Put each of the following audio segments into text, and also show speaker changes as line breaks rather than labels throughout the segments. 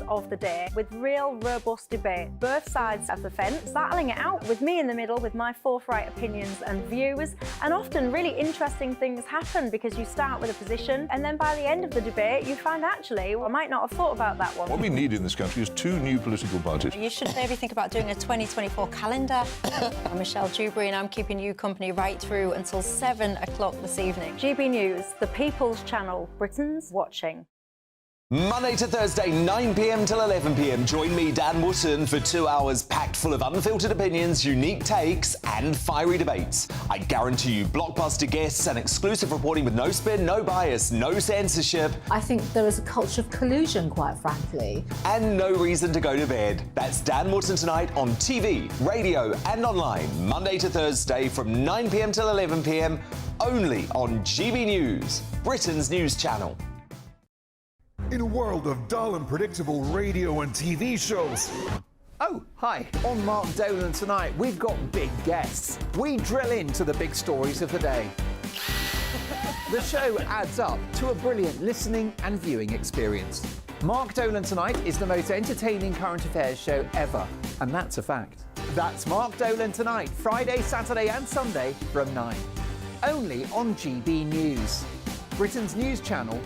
of the day with real robust debate, both sides of the fence, battling it out with me in the middle with my forthright opinions and views. And often really interesting things happen because you start with a position and then by the end of the debate you find actually, well, I might not have thought about that one.
What we need in this country is two new political parties.
You should maybe think about doing a 2024 calendar. I'm Michelle Dewberry and I'm keeping you company right through until 7 o'clock this evening.
GB News, the People's Channel, Britain's watching.
Monday to Thursday, 9 p.m. till 11 p.m. Join me, Dan Wootton, for 2 hours packed full of unfiltered opinions, unique takes and fiery debates. I guarantee you blockbuster guests and exclusive reporting with no spin, no bias, no censorship.
I think there is a culture of collusion, quite frankly.
And no reason to go to bed. That's Dan Wootton tonight on TV, radio and online. Monday to Thursday from 9 p.m. till 11 p.m. only on GB News, Britain's news channel.
In a world of dull and predictable radio and TV shows.
Oh, hi. On Mark Dolan tonight, we've got big guests. We drill into the big stories of the day. The show adds up to a brilliant listening and viewing experience. Mark Dolan tonight is the most entertaining current affairs show ever, and that's a fact. That's Mark Dolan tonight, Friday, Saturday and Sunday from 9. Only on GB News, Britain's news channel.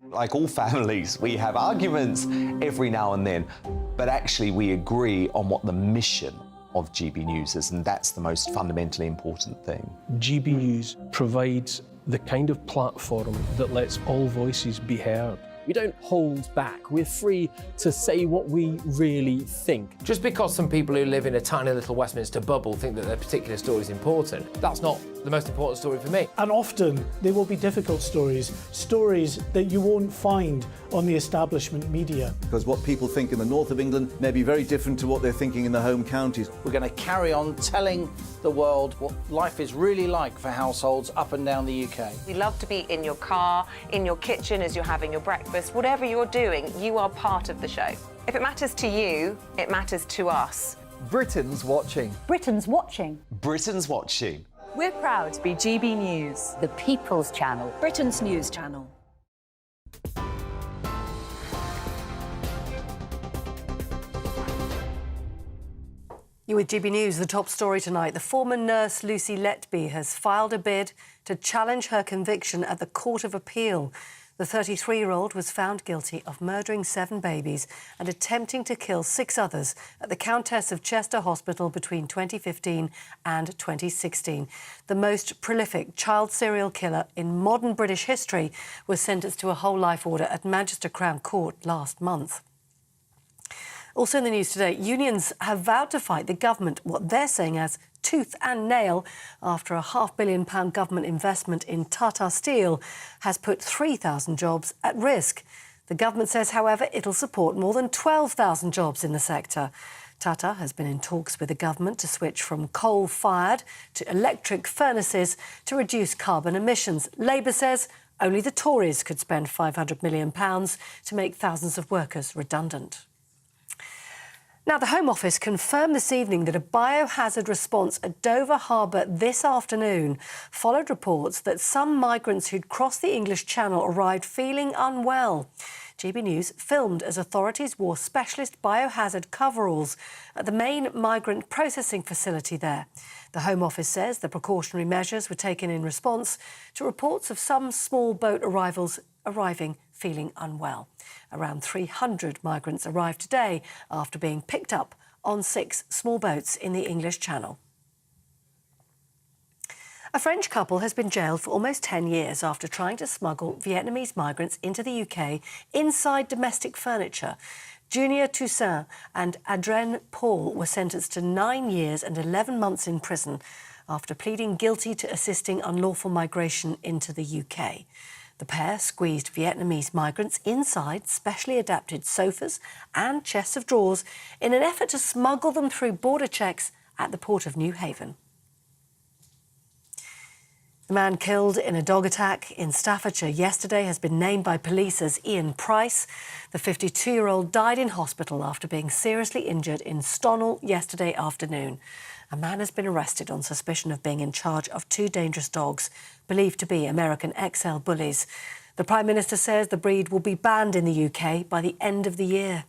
Like all families, we have arguments every now and then, but actually we agree on what the mission of GB News is, and that's the most fundamentally important thing.
GB News provides the kind of platform that lets all voices be heard. We don't hold back. We're free to say what we really think.
Just because some people who live in a tiny little Westminster bubble think that their particular story is important, that's not the most important story for me.
And often they will be difficult stories, stories that you won't find on the establishment media.
Because what people think in the north of England may be very different to what they're thinking in their home counties.
We're going to carry on telling the world what life is really like for households up and down the UK.
We love to be in your car, in your kitchen as you're having your breakfast. Whatever you're doing, you are part of the show. If it matters to you, it matters to us.
Britain's watching.
Britain's watching.
Britain's watching.
We're proud to be GB News,
The People's Channel.
Britain's news channel.
You're with GB News. The top story tonight. The former nurse Lucy Letby has filed a bid to challenge her conviction at the Court of Appeal. The 33-year-old was found guilty of murdering 7 babies and attempting to kill 6 others at the Countess of Chester Hospital between 2015 and 2016. The most prolific child serial killer in modern British history was sentenced to a whole life order at Manchester Crown Court last month. Also in the news today, unions have vowed to fight the government, what they're saying as tooth and nail, after a £500 million government investment in Tata Steel has put 3,000 jobs at risk. The government says, however, it'll support more than 12,000 jobs in the sector. Tata has been in talks with the government to switch from coal-fired to electric furnaces to reduce carbon emissions. Labour says only the Tories could spend £500 million to make thousands of workers redundant. Now, the Home Office confirmed this evening that a biohazard response at Dover Harbour this afternoon followed reports that some migrants who'd crossed the English Channel arrived feeling unwell. GB News filmed as authorities wore specialist biohazard coveralls at the main migrant processing facility there. The Home Office says the precautionary measures were taken in response to reports of some small boat arriving feeling unwell. Around 300 migrants arrived today after being picked up on 6 small boats in the English Channel. A French couple has been jailed for almost 10 years after trying to smuggle Vietnamese migrants into the UK inside domestic furniture. Junior Toussaint and Adrien Paul were sentenced to 9 years and 11 months in prison after pleading guilty to assisting unlawful migration into the UK. The pair squeezed Vietnamese migrants inside specially adapted sofas and chests of drawers in an effort to smuggle them through border checks at the port of New Haven. The man killed in a dog attack in Staffordshire yesterday has been named by police as Ian Price. The 52-year-old died in hospital after being seriously injured in Stonell yesterday afternoon. A man has been arrested on suspicion of being in charge of 2 dangerous dogs, believed to be American XL bullies. The The Prime Minister says the breed will be banned in the UK by the end of the year.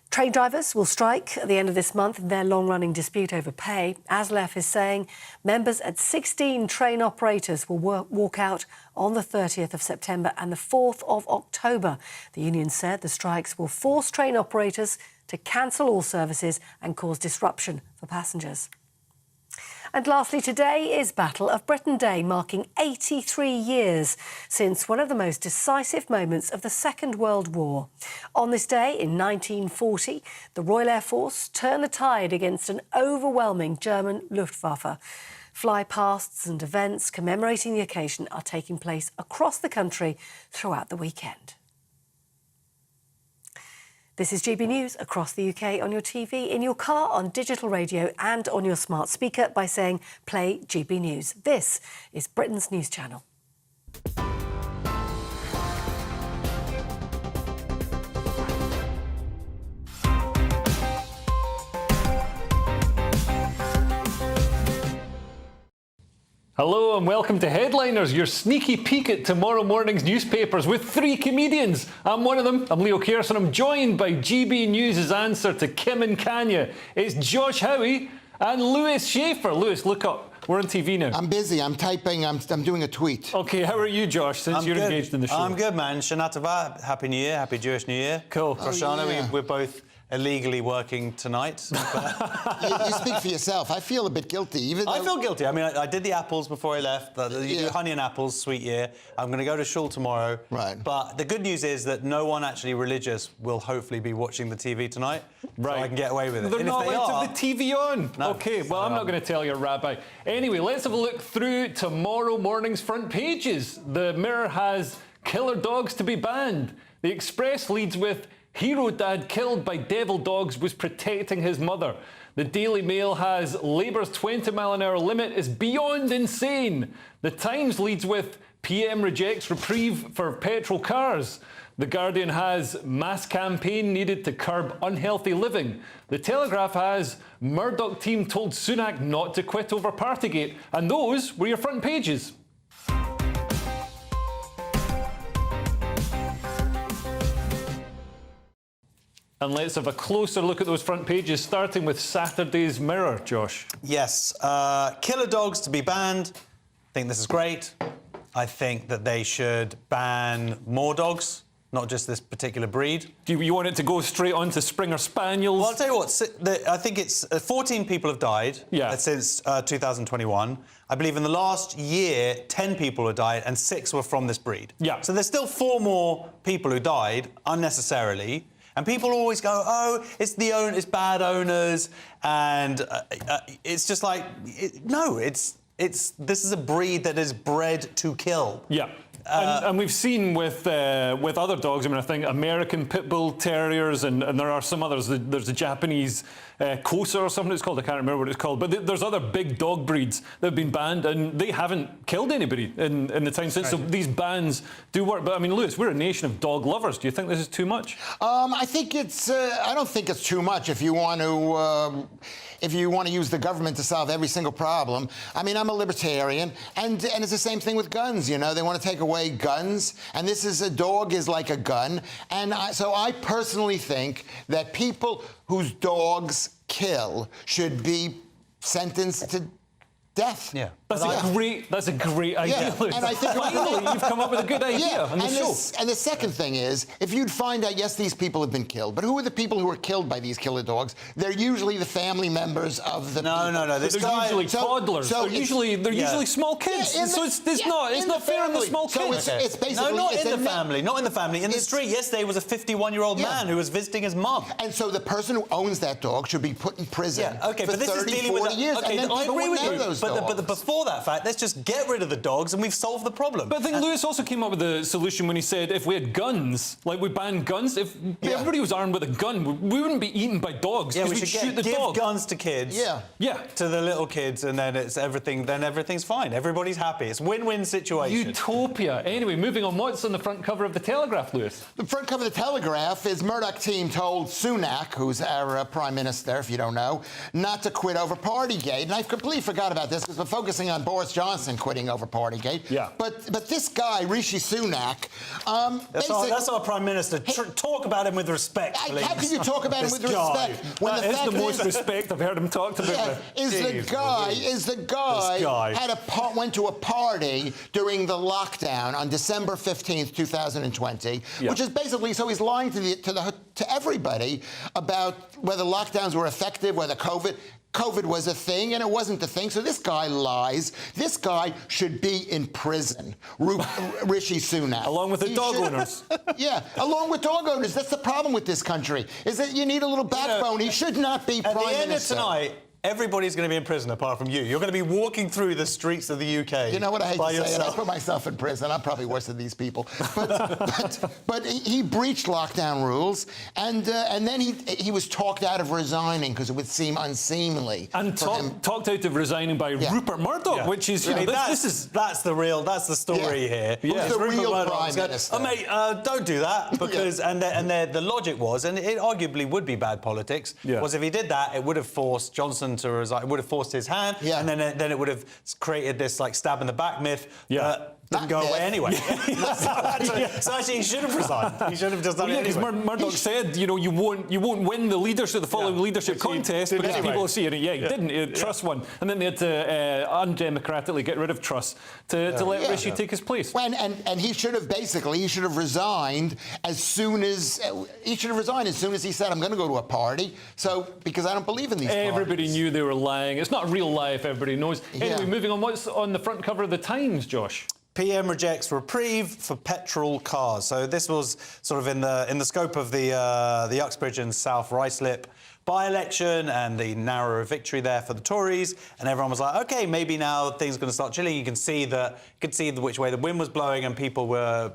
Train drivers will strike at the end of this month in their long-running dispute over pay. ASLEF is saying members at 16 train operators will walk out on the 30th of September and the 4th of October. The union said the strikes will force train operators to cancel all services and cause disruption for passengers. And lastly, today is Battle of Britain Day, marking 83 years since one of the most decisive moments of the Second World War. On this day in 1940, the Royal Air Force turned the tide against an overwhelming German Luftwaffe. Flypasts and events commemorating the occasion are taking place across the country throughout the weekend. This is GB News across the UK on your TV, in your car, on digital radio and on your smart speaker by saying play GB News. This is Britain's news channel.
Hello and welcome to Headliners, your sneaky peek at tomorrow morning's newspapers with 3 comedians. I'm one of them, I'm Leo Kearson. I'm joined by GB News' answer to Kim and Kanye. It's Josh Howie and Lewis Schaefer. Lewis, look up. We're on TV now.
I'm busy. I'm typing. I'm doing a tweet.
OK, how are you, Josh, since you're engaged in the show?
I'm good, man. Shana Tova, Happy New Year. Happy Jewish New Year.
Cool.
Roshana, we're both illegally working tonight.
You speak for yourself. I feel a bit guilty.
I feel guilty. I mean, I did the apples before I left. Honey and apples, sweet year. I'm going to go to shul tomorrow.
Right.
But the good news is that no one actually religious will hopefully be watching the TV tonight.
Right.
So I can get away with it.
They're not allowed to have the TV on.
No.
OK, well, I'm not going to tell your rabbi. Anyway, let's have a look through tomorrow morning's front pages. The Mirror has killer dogs to be banned. The Express leads with hero dad killed by devil dogs was protecting his mother. The Daily Mail has Labour's 20-mile-an-hour limit is beyond insane. The Times leads with PM rejects reprieve for petrol cars. The Guardian has mass campaign needed to curb unhealthy living. The Telegraph has Murdoch team told Sunak not to quit over Partygate. And those were your front pages. And let's have a closer look at those front pages, starting with Saturday's Mirror, Josh.
Yes. Killer dogs to be banned. I think this is great. I think that they should ban more dogs, not just this particular breed.
Do you want it to go straight on to Springer Spaniels?
Well, I'll tell you what, I think it's 14 people have died since 2021. I believe in the last year, 10 people have died and 6 were from this breed.
Yeah.
So there's still 4 more people who died unnecessarily. And people always go, oh, it's bad owners, and it's just like, this is a breed that is bred to kill.
Yeah. And we've seen with other dogs, I mean, I think American Pit Bull Terriers, and there are some others. There's a Japanese Kosa or something it's called. I can't remember what it's called. But there's other big dog breeds that have been banned, and they haven't killed anybody in the time since. So these bans do work. But, I mean, Lewis, we're a nation of dog lovers. Do you think this is too much?
I think it's... I don't think it's too much if you want to use the government to solve every single problem. I mean, I'm a libertarian, and it's the same thing with guns, you know. They want to take away guns, and a dog is like a gun. And so I personally think that people whose dogs kill should be sentenced to death.
Yeah.
That's a great idea, Lewis.
And I think
finally you've come up with a good idea on the show.
And the second thing is, if you'd find out, yes, these people have been killed, but who are the people who are killed by these killer dogs? They're usually the family members of the people.
No.
They're usually toddlers. They're usually small kids. So it's not fair on the small kids.
So it's basically...
No, not in the family. In the street, yesterday was a 51-year-old man who was visiting his mum.
And so the person who owns that dog should be put in prison for 30, 40 years.
Okay,
and then
I agree with you. But
dogs.
before that fact, let's just get rid of the dogs and we've solved the problem.
But I think Lewis also came up with a solution when he said if we had guns, like we banned guns, if everybody was armed with a gun, we wouldn't be eaten by dogs.
Yeah, we
should
should give guns to kids.
Yeah.
To the little kids, and then everything's fine. Everybody's happy. It's a win-win situation.
Utopia. Anyway, moving on, what's on the front cover of the Telegraph, Lewis?
The front cover of the Telegraph is Murdoch team told Sunak, who's our Prime Minister, if you don't know, not to quit over Partygate. And I completely forgot about about this because we're focusing on Boris Johnson quitting over Partygate.
Yeah.
But this guy, Rishi Sunak,
that's our Prime Minister. Talk about him with respect, please.
How can you talk about him with respect?
That is the most respect I've heard him talked about.
The guy went to a party during the lockdown on December 15th, 2020, which is basically, so he's lying to everybody about whether lockdowns were effective, whether COVID was a thing, and it wasn't a thing. So this guy lies. This guy should be in prison. Rishi Sunak.
Along with the dog owners.
Yeah, along with dog owners. That's the problem with this country, is that you need a little backbone. He should not be Prime Minister.
At the end of tonight, everybody's going to be in prison apart from you. You're going to be walking through the streets of the UK.
You know what I hate to say?
yourself.
I put myself in prison. I'm probably worse than these people. But he breached lockdown rules, and then he was talked out of resigning because it would seem unseemly.
And talked out of resigning by Rupert Murdoch, which is
that's the story here.
Yeah. Who's the real Prime Minister?
Oh, mate, don't do that because the logic was, and it arguably would be bad politics, was if he did that, it would have forced Johnson to resign. It would have forced his hand, and then it would have created this like stab in the back myth. Didn't go away anyway. So actually, he should have resigned. He should have just done it anyway.
Murdoch said, you won't win the leadership, the following leadership contest because people see it. He didn't. He Truss won, and then they had to undemocratically get rid of Truss to let Rishi take his place.
And he should have resigned as soon as he said, "I'm going to go to a party." So because I don't believe in these.
Everybody
parties.
knew they were lying. It's not real lie if everybody knows. Anyway, moving on. What's on the front cover of the Times, Josh?
PM rejects reprieve for petrol cars. So this was sort of in the scope of the Uxbridge and South Ruislip by-election and the narrower victory there for the Tories, and everyone was like, OK, maybe now things are going to start chilling. You can see which way the wind was blowing, and people were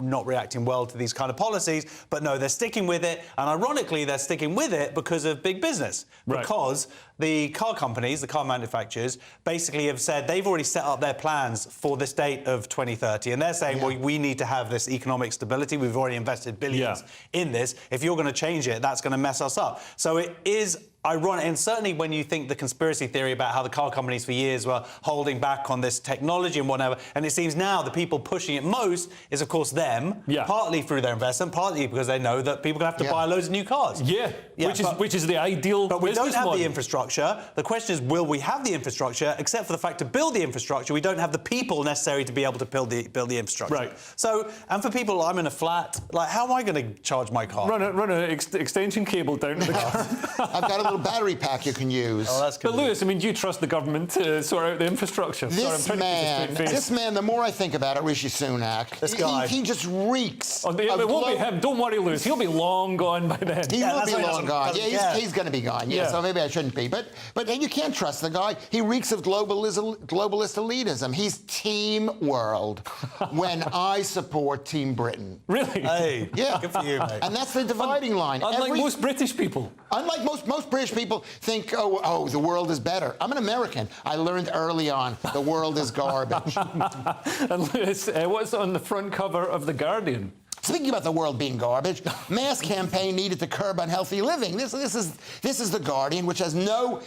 not reacting well to these kind of policies. But no, they're sticking with it, and ironically, they're sticking with it because of big business. Because the car companies, the car manufacturers, basically have said they've already set up their plans for this date of 2030, and they're saying, well, we need to have this economic stability. We've already invested billions in this. If you're going to change it, that's going to mess us up. So it is ironic, and certainly when you think the conspiracy theory about how the car companies for years were holding back on this technology and whatever, and it seems now the people pushing it most is, of course, them, partly through their investment, partly because they know that people are going to have to buy loads of new cars.
Which is the ideal
But we don't have
model.
the infrastructure. The question is, will we have the infrastructure? Except for the fact to build the infrastructure, we don't have the people necessary to be able to build the infrastructure.
Right.
So, and for people, I'm in a flat, like, how am I going to charge my car?
Run an extension cable down to the car.
I've got a little battery pack you can use.
Oh, that's good.
But Lewis, I mean, do you trust the government to sort out the infrastructure?
This man, the more I think about it, Rishi Sunak,
this guy,
he just reeks.
It won't be him. Don't worry, Lewis. He'll be long gone by then.
He will be long gone. He's going to be gone. So maybe I shouldn't be. But you can't trust the guy. He reeks of globalist elitism. He's Team World when I support Team Britain.
Really?
Hey,
yeah.
Good for you, mate.
And that's the dividing line.
Unlike most British people.
Unlike most British people think, oh, the world is better. I'm an American. I learned early on the world is garbage.
And Lewis, what's on the front cover of The Guardian?
Speaking about the world being garbage, mass campaign needed to curb unhealthy living. This is The Guardian, which has no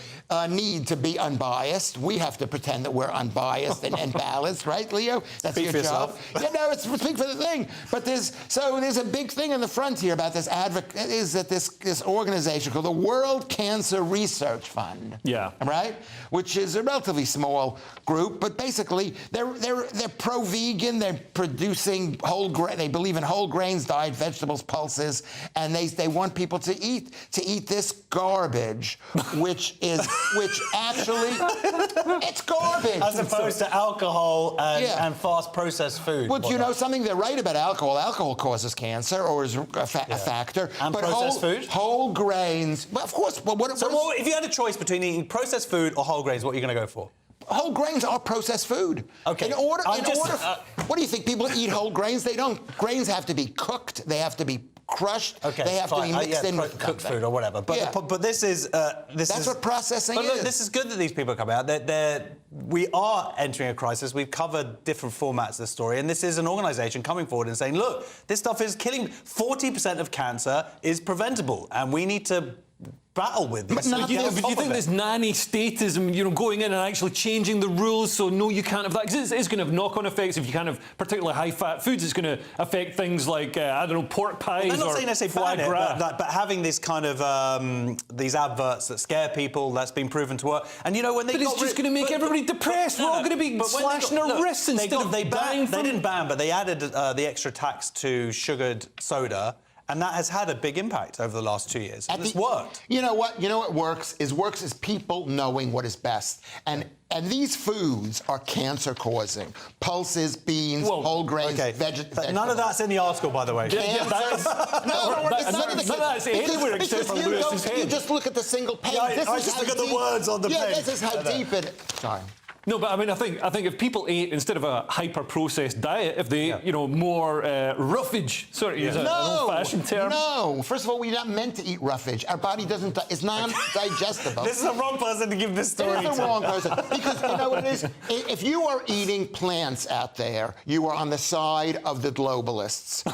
need to be unbiased. We have to pretend that we're unbiased and balanced, right, Leo? That's
speak
your
for
job.
Yourself.
Yeah, no, it's speak for the thing. But there's a big thing in the front here about this this organization called the World Cancer Research Fund.
Yeah.
Right? Which is a relatively small group, but basically they're pro-vegan. They're producing they believe in whole grains, dyed vegetables, pulses, and they want people to eat this garbage, which actually it's garbage.
As opposed to alcohol and fast processed food.
Well, do you know something? They're right about alcohol. Alcohol causes cancer or is a factor.
And
but
processed food?
Whole grains. Well, of course. But
if you had a choice between eating processed food or whole grains, what are you going to go for?
Whole grains are processed food.
Okay.
What do you think? People eat whole grains? They don't. Grains have to be cooked. They have to be crushed.
Okay,
they have to be mixed in with
cooked
something.
food or whatever. But this is
that's what processing
is.
But
look, this is good that these people come out. We are entering a crisis. We've covered different formats of the story, and this is an organisation coming forward and saying, look, this stuff is killing. 40% of cancer is preventable, and we need to battle with.
But do you think this nanny statism, you know, going in and actually changing the rules so no, you can't have that? Because it's going to have knock-on effects if you can't have particularly high-fat foods. It's going to affect things like, I don't know, pork pies
they're not saying necessarily
foie
ban
gras.
it, but having this kind of these adverts that scare people, that's been proven to work. And you know when they
But it's just going to make everybody depressed. We're all going to be slashing our wrists instead of dying
They didn't ban, but they added the extra tax to sugared soda. And that has had a big impact over the last 2 years. And it's worked.
You know what? You know what works is people knowing what is best. And these foods are cancer-causing. Pulses, beans, whole grains, vegetables.
None of that's in the article, by the way.
You just look at the single page.
I just look at the words on the page.
Yeah, this is how deep it... Sorry.
No, but I mean, I think if people ate instead of a hyper-processed diet, if they ate, you know, more roughage, sorry, use an old-fashioned term.
No, first of all, we're not meant to eat roughage. Our body doesn't. It's non-digestible.
This is the wrong person to give this story to.
It's the wrong person because you know what it is. If you are eating plants out there, you are on the side of the globalists.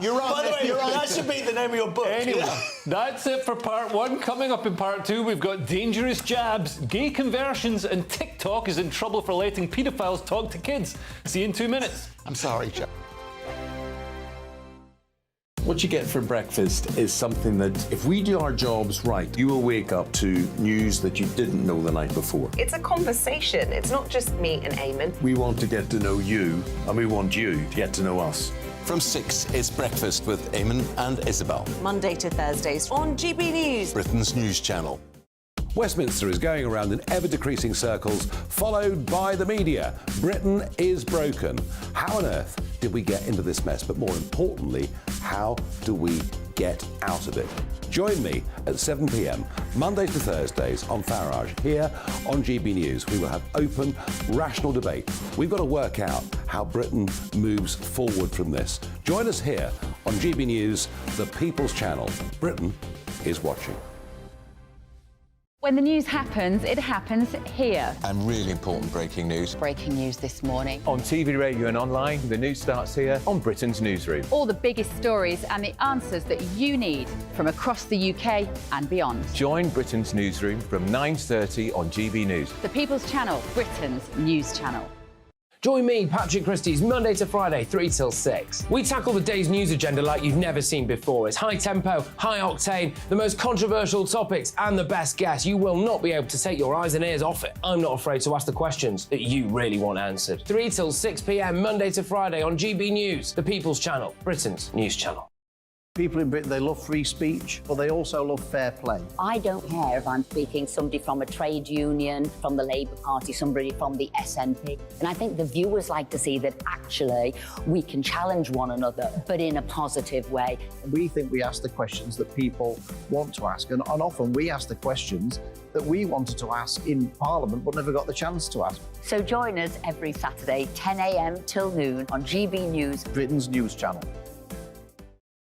You're on.
By the way, that should be the name of your book.
Anyway, that's it for part one. Coming up in part two, we've got dangerous jabs, gay conversions, and TikTok is in trouble for letting paedophiles talk to kids. See you in 2 minutes.
I'm sorry, Joe.
What you get for breakfast is something that, if we do our jobs right, you will wake up to news that you didn't know the night before.
It's a conversation. It's not just me and Eamon.
We want to get to know you, and we want you to get to know us.
From 6, it's Breakfast with Eamon and Isabel.
Monday to Thursdays on GB News.
Britain's news channel.
Westminster is going around in ever-decreasing circles, followed by the media. Britain is broken. How on earth did we get into this mess? But more importantly, how do we get out of it? Join me at 7 p.m, Mondays to Thursdays on Farage, here on GB News. We will have open, rational debate. We've got to work out how Britain moves forward from this. Join us here on GB News, the People's Channel. Britain is watching.
When the news happens, it happens here.
And really important breaking news.
Breaking news this morning.
On TV, radio and online, the news starts here on Britain's Newsroom.
All the biggest stories and the answers that you need from across the UK and beyond.
Join Britain's Newsroom from 9:30 on GB News.
The People's Channel, Britain's news channel.
Join me, Patrick Christie's, Monday to Friday, 3 till 6. We tackle the day's news agenda like you've never seen before. It's high tempo, high octane, the most controversial topics and the best guests. You will not be able to take your eyes and ears off it. I'm not afraid to ask the questions that you really want answered. 3 till 6 p.m, Monday to Friday on GB News, the People's Channel, Britain's news channel.
People in Britain, they love free speech, but they also love fair play.
I don't care if I'm speaking somebody from a trade union, from the Labour Party, somebody from the SNP. And I think the viewers like to see that actually we can challenge one another, but in a positive way.
We think we ask the questions that people want to ask, and often we ask the questions that we wanted to ask in Parliament but never got the chance to ask.
So join us every Saturday, 10 a.m. till noon on GB News,
Britain's news channel.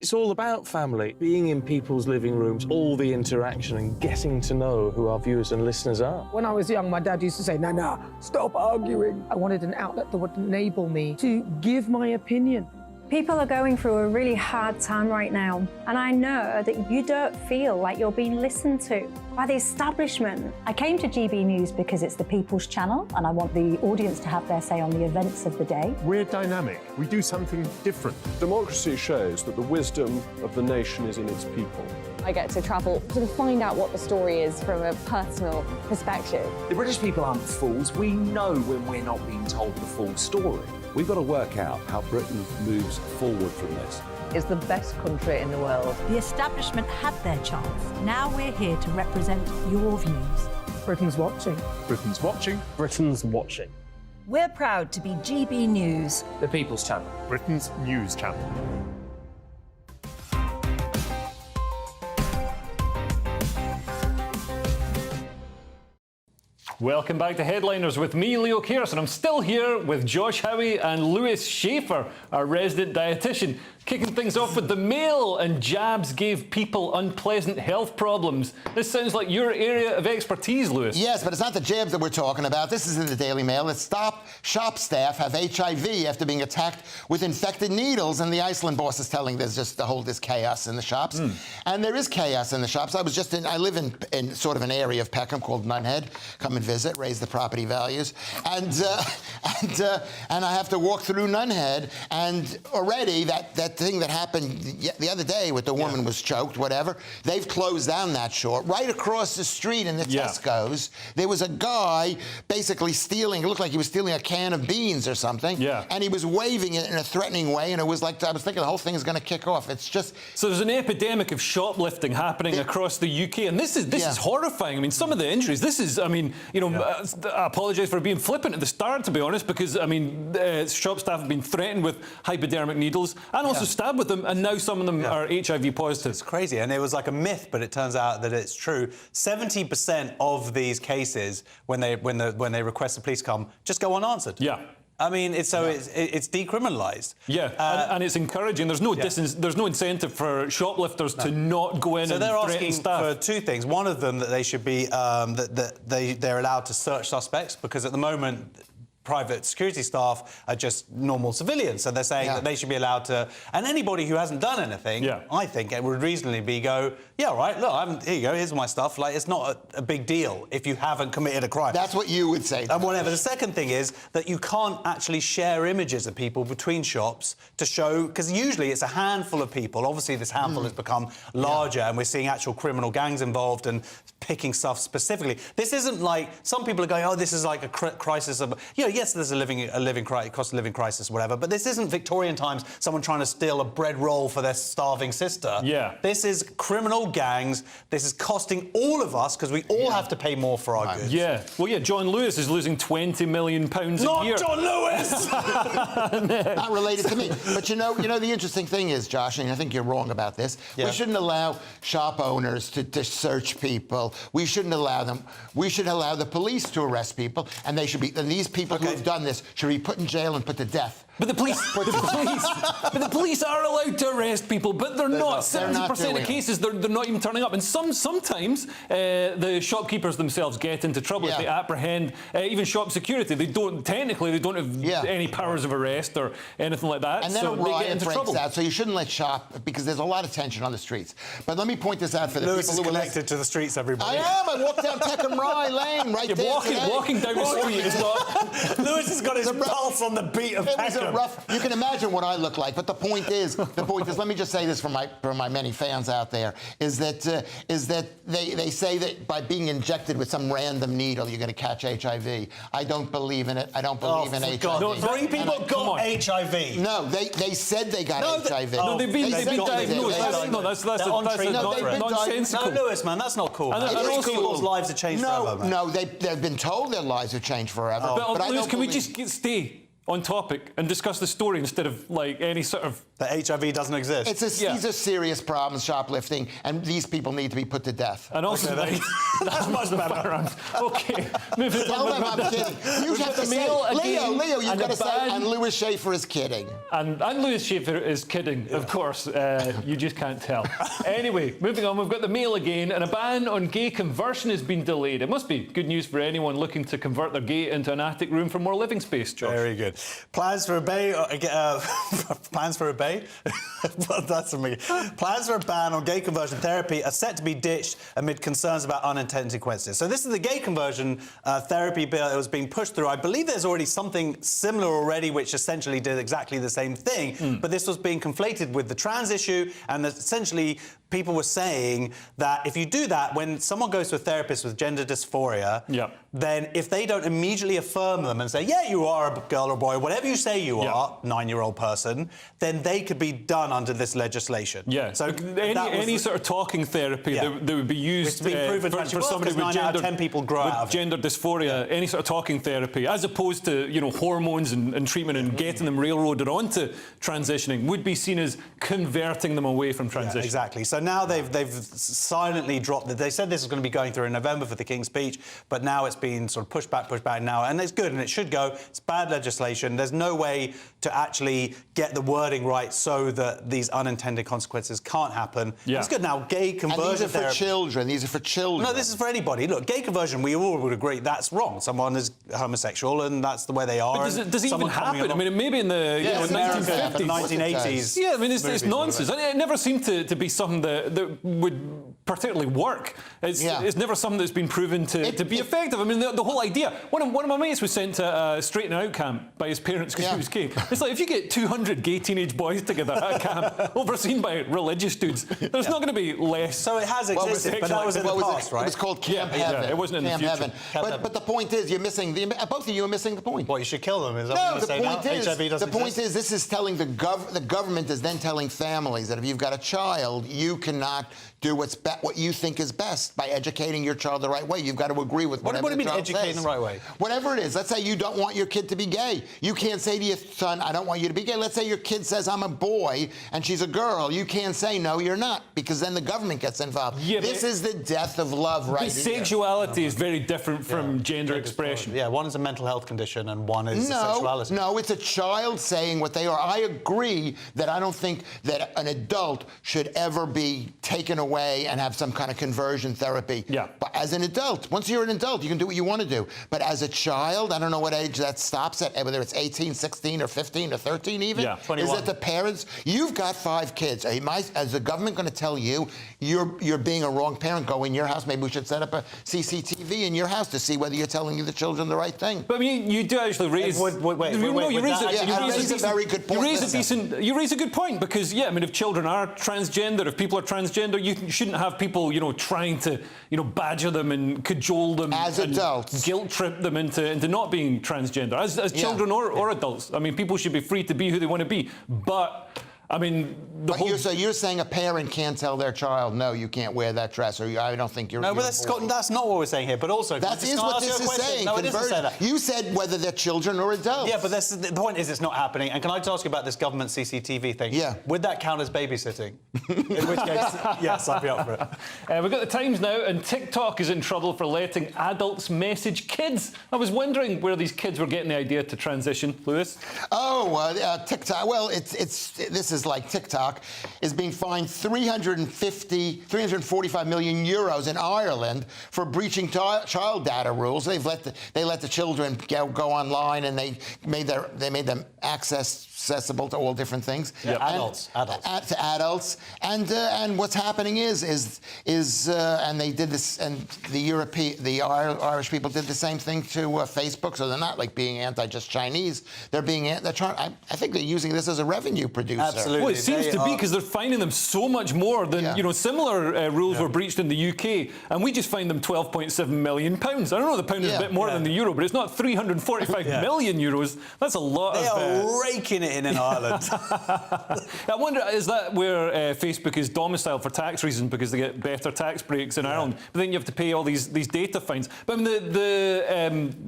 It's all about family, being in people's living rooms, all the interaction and getting to know who our viewers and listeners are.
When I was young, my dad used to say, no, stop arguing. I wanted an outlet that would enable me to give my opinion.
People are going through a really hard time right now, and I know that you don't feel like you're being listened to by the establishment. I came to GB News because it's the People's Channel, and I want the audience to have their say on the events of the day.
We're dynamic. We do something different.
Democracy shows that the wisdom of the nation is in its people.
I get to travel to find out what the story is from a personal perspective.
The British people aren't fools. We know when we're not being told the full story.
We've got to work out how Britain moves forward from this.
It's the best country in the world.
The establishment had their chance. Now we're here to represent your views.
Britain's watching.
Britain's watching.
Britain's watching.
We're proud to be GB News,
the People's Channel,
Britain's news channel.
Welcome back to Headliners with me, Leo Kearse, and I'm still here with Josh Howie and Lewis Schaefer, our resident dietitian. Kicking things off with the Mail, and jabs gave people unpleasant health problems. This sounds like your area of expertise, Lewis.
Yes, but it's not the jabs that we're talking about. This is in the Daily Mail. It's shop staff have HIV after being attacked with infected needles, and the Iceland boss is telling there's just the whole this chaos in the shops. And there is chaos in the shops. I live in sort of an area of Peckham called Nunhead. Come and visit, raise the property values. And I have to walk through Nunhead, and already that thing that happened the other day with the woman was choked, whatever, they've closed down that shop. Right across the street in the Tesco's, there was a guy basically stealing, it looked like he was stealing a can of beans or something, and he was waving it in a threatening way, and it was like, I was thinking the whole thing is going to kick off. It's just...
So there's an epidemic of shoplifting happening across the UK, and this is horrifying. I mean, some of the injuries, this is, I mean, you know, I apologise for being flippant at the start, to be honest, because, I mean, shop staff have been threatened with hypodermic needles and also stabbed with them, and now some of them are HIV positive.
It's crazy, and it was like a myth, but it turns out that it's true. 70% of these cases, when they request the police to come, just go unanswered.
Yeah.
I mean, it's decriminalised.
Yeah, and it's encouraging. There's no there's no incentive for shoplifters to not go in
so
and
they're
threaten
asking
staff.
for two things. One of them, that they should be they're allowed to search suspects, because at the moment private security staff are just normal civilians, so they're saying that they should be allowed to, and anybody who hasn't done anything, I think it would reasonably be yeah, right, look, here you go, here's my stuff. Like, it's not a big deal if you haven't committed a crime.
That's what you would say.
And whatever. The second thing is that you can't actually share images of people between shops to show, because usually it's a handful of people. Obviously, this handful has become larger, and we're seeing actual criminal gangs involved and picking stuff specifically. This isn't like, some people are going, oh, this is like a crisis of, you know, yes, there's a cost of living crisis, whatever, but this isn't Victorian times, someone trying to steal a bread roll for their starving sister.
Yeah.
This is criminal gangs. This is costing all of us, because we all have to pay more for our goods.
Yeah. Well, yeah, John Lewis is losing £20 million a year.
Not John Lewis!
Not related to me. But you know, the interesting thing is, Josh, and I think you're wrong about this, we shouldn't allow shop owners to search people. We shouldn't allow them. We should allow the police to arrest people, and they should be, and these people who have done this should be put in jail and put to death.
But the police are allowed to arrest people, but they're not. 70% of cases, they're not even turning up. And sometimes the shopkeepers themselves get into trouble if they apprehend even shop security. They don't have any powers of arrest or anything like that.
And then
so
a
they get
riot
into
breaks
trouble.
out. So you shouldn't let shop, because there's a lot of tension on the streets. But let me point this out for the
Lewis
people
is
who are
connected to the streets, everybody.
I am. I walked down Peckham Rye Lane right there.
Walking down the street is not.
Lewis has got his pulse on the beat of Peckham.
You can imagine what I look like, but the point is, let me just say this for my many fans out there, is that they say that by being injected with some random needle, you're going to catch HIV. I don't believe in it. I don't believe in HIV.
God. No, 3 people got HIV.
No, they said they got HIV.
No, they've been diagnosed. No, that's nonsensical.
No, Lewis, man, that's not cool.
And also,
people's lives have changed forever, man.
No, they've been told their lives have changed forever.
But Lewis, can we just stay on topic and discuss the story instead of like any sort of...
That HIV doesn't exist.
These are serious problems, shoplifting, and these people need to be put to death.
And also,
that's much better.
Okay, moving
Tell them I'm kidding. You have to say, Leo, you've got to say, and Lewis Schaefer is kidding.
And Lewis Schaefer is kidding, of course. You just can't tell. Anyway, moving on, we've got the Mail again, and a ban on gay conversion has been delayed. It must be good news for anyone looking to convert their gate into an attic room for more living space, Josh.
Very good. Plans for a bay... plans for a bay? That's amazing. Plans for a ban on gay conversion therapy are set to be ditched amid concerns about unintended consequences. So this is the gay conversion therapy bill that was being pushed through. I believe there's already something similar already which essentially did exactly the same thing, but this was being conflated with the trans issue, and essentially people were saying that if you do that, when someone goes to a therapist with gender dysphoria, then if they don't immediately affirm them and say, yeah, you are a girl or boy, whatever you say you are, 9-year-old person, then they could be done under this legislation.
Yeah. So any sort of talking therapy that would be used for somebody with
10 people grow out of it.
gender dysphoria, any sort of talking therapy, as opposed to hormones and treatment and getting them railroaded onto transitioning, would be seen as converting them away from transition.
Exactly. So now they've silently dropped it. They said this was going to be going through in November for the King's Speech, but now it's been sort of pushed back now, and it's good and it should go. It's bad legislation. There's no way to actually get the wording right so that these unintended consequences can't happen. It's good now. Gay conversion
and these are for
therapy.
children. These are for children.
No, this is for anybody. Look, gay conversion, we all would agree that's wrong. Someone is homosexual and that's the way they are.
But does it even happen? I mean, maybe in the 1950s,
1980s.
Yeah, I mean, it's nonsense. It never seemed to be something that would particularly work. It's never something that's been proven to be effective. I mean, the whole idea. One of my mates was sent to a straightening out camp by his parents because he was gay. It's like if you get 200 gay teenage boys together at a camp, overseen by religious dudes, there's not going to be less.
So it has existed, but that was in the past, right?
It was called Camp Heaven.
It wasn't in the future.
Heaven. But the point is, you're missing both of you are missing the point.
What, you should kill them? Is that
no,
what you're
the point is, this is telling the government is then telling families that if you've got a child, you cannot do what you think is best by educating your child the right way. You've got to agree with whatever
What do you mean
child
educating
says.
the right way?
Whatever it is. Let's say you don't want your kid to be gay. You can't say to your son, I don't want you to be gay. Let's say your kid says, I'm a boy, and she's a girl. You can't say, no, you're not, because then the government gets involved. Yeah, this is the death of love right here.
Sexuality is very different from gender expression.
Yeah, one is a mental health condition and one is sexuality.
No, it's a child saying what they are. I agree that I don't think that an adult should ever be taken away and have some kind of conversion therapy. Yeah. But as an adult, once you're an adult, you can do what you want to do. But as a child, I don't know what age that stops at, whether it's 18, 16, or 15, or 13 even.
Yeah, 21.
Is it the parents? You've got 5 kids. Is the government going to tell you you're being a wrong parent? Go in your house. Maybe we should set up a CCTV in your house to see whether you're telling the children the right thing.
But I mean, you do actually raise...
You raise a very good point.
You raise a good point because, I mean, if children are transgender, if people are transgender, you shouldn't have people, trying to, badger them and cajole them
as adults,
guilt trip them into not being transgender as children or adults. I mean, people should be free to be who they want to be, but. I mean,
so you're saying a parent can't tell their child, no, you can't wear that dress, or I don't think you're.
No, but that's not what we're saying here. But also,
that is what this is saying.
No, it doesn't say that.
You said whether they're children or adults.
Yeah, but the point is, it's not happening. And can I just ask you about this government CCTV thing?
Yeah.
Would that count as babysitting? In which case, yes, I'd be up for it.
We've got the Times now, and TikTok is in trouble for letting adults message kids. I was wondering where these kids were getting the idea to transition, Lewis.
TikTok. Well, this is like TikTok is being fined 345 million euros in Ireland for breaching child data rules. They let the children go online, and they made them accessible to all different things.
Yeah, adults.
To adults. And what's happening is and they did this, and the Irish people did the same thing to Facebook. So they're not like being anti-just Chinese. They're trying. I think they're using this as a revenue producer.
Absolutely. Well, it seems to be because they're fining them so much more than similar rules were breached in the UK, and we just fined them £12.7 million. I don't know, the pound is a bit more than the euro, but it's not 345 million euros. That's a lot.
They are raking it in Ireland.
I wonder, is that where Facebook is domiciled for tax reasons because they get better tax breaks in Ireland? But then you have to pay all these data fines. But I mean,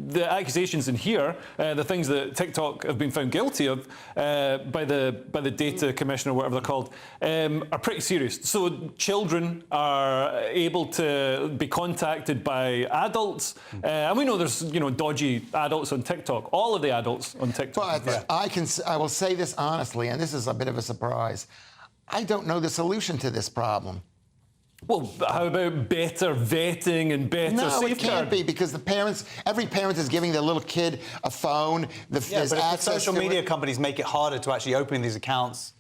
the accusations in here, the things that TikTok have been found guilty of by the data commission or whatever they're called, are pretty serious. So children are able to be contacted by adults, and we know there's dodgy adults on TikTok. All of the adults on TikTok.
But I will say this honestly, and this is a bit of a surprise. I don't know the solution to this problem.
Well, how about better vetting and better safeguarding?
No, it can't be, because every parent is giving their little kid a phone.
But if the social media companies make it harder to actually open these accounts,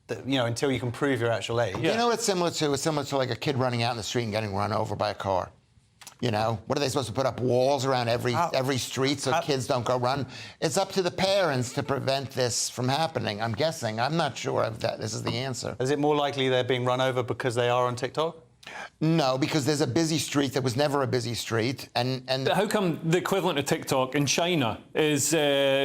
until you can prove your actual age.
You know what it's similar to? It's similar to like a kid running out in the street and getting run over by a car. What are they supposed to put up walls around every street so kids don't go run? It's up to the parents to prevent this from happening, I'm guessing. I'm not sure if this is the answer.
Is it more likely they're being run over because they are on TikTok?
No, because there's a busy street that was never a busy street, and
But how come the equivalent of TikTok in China is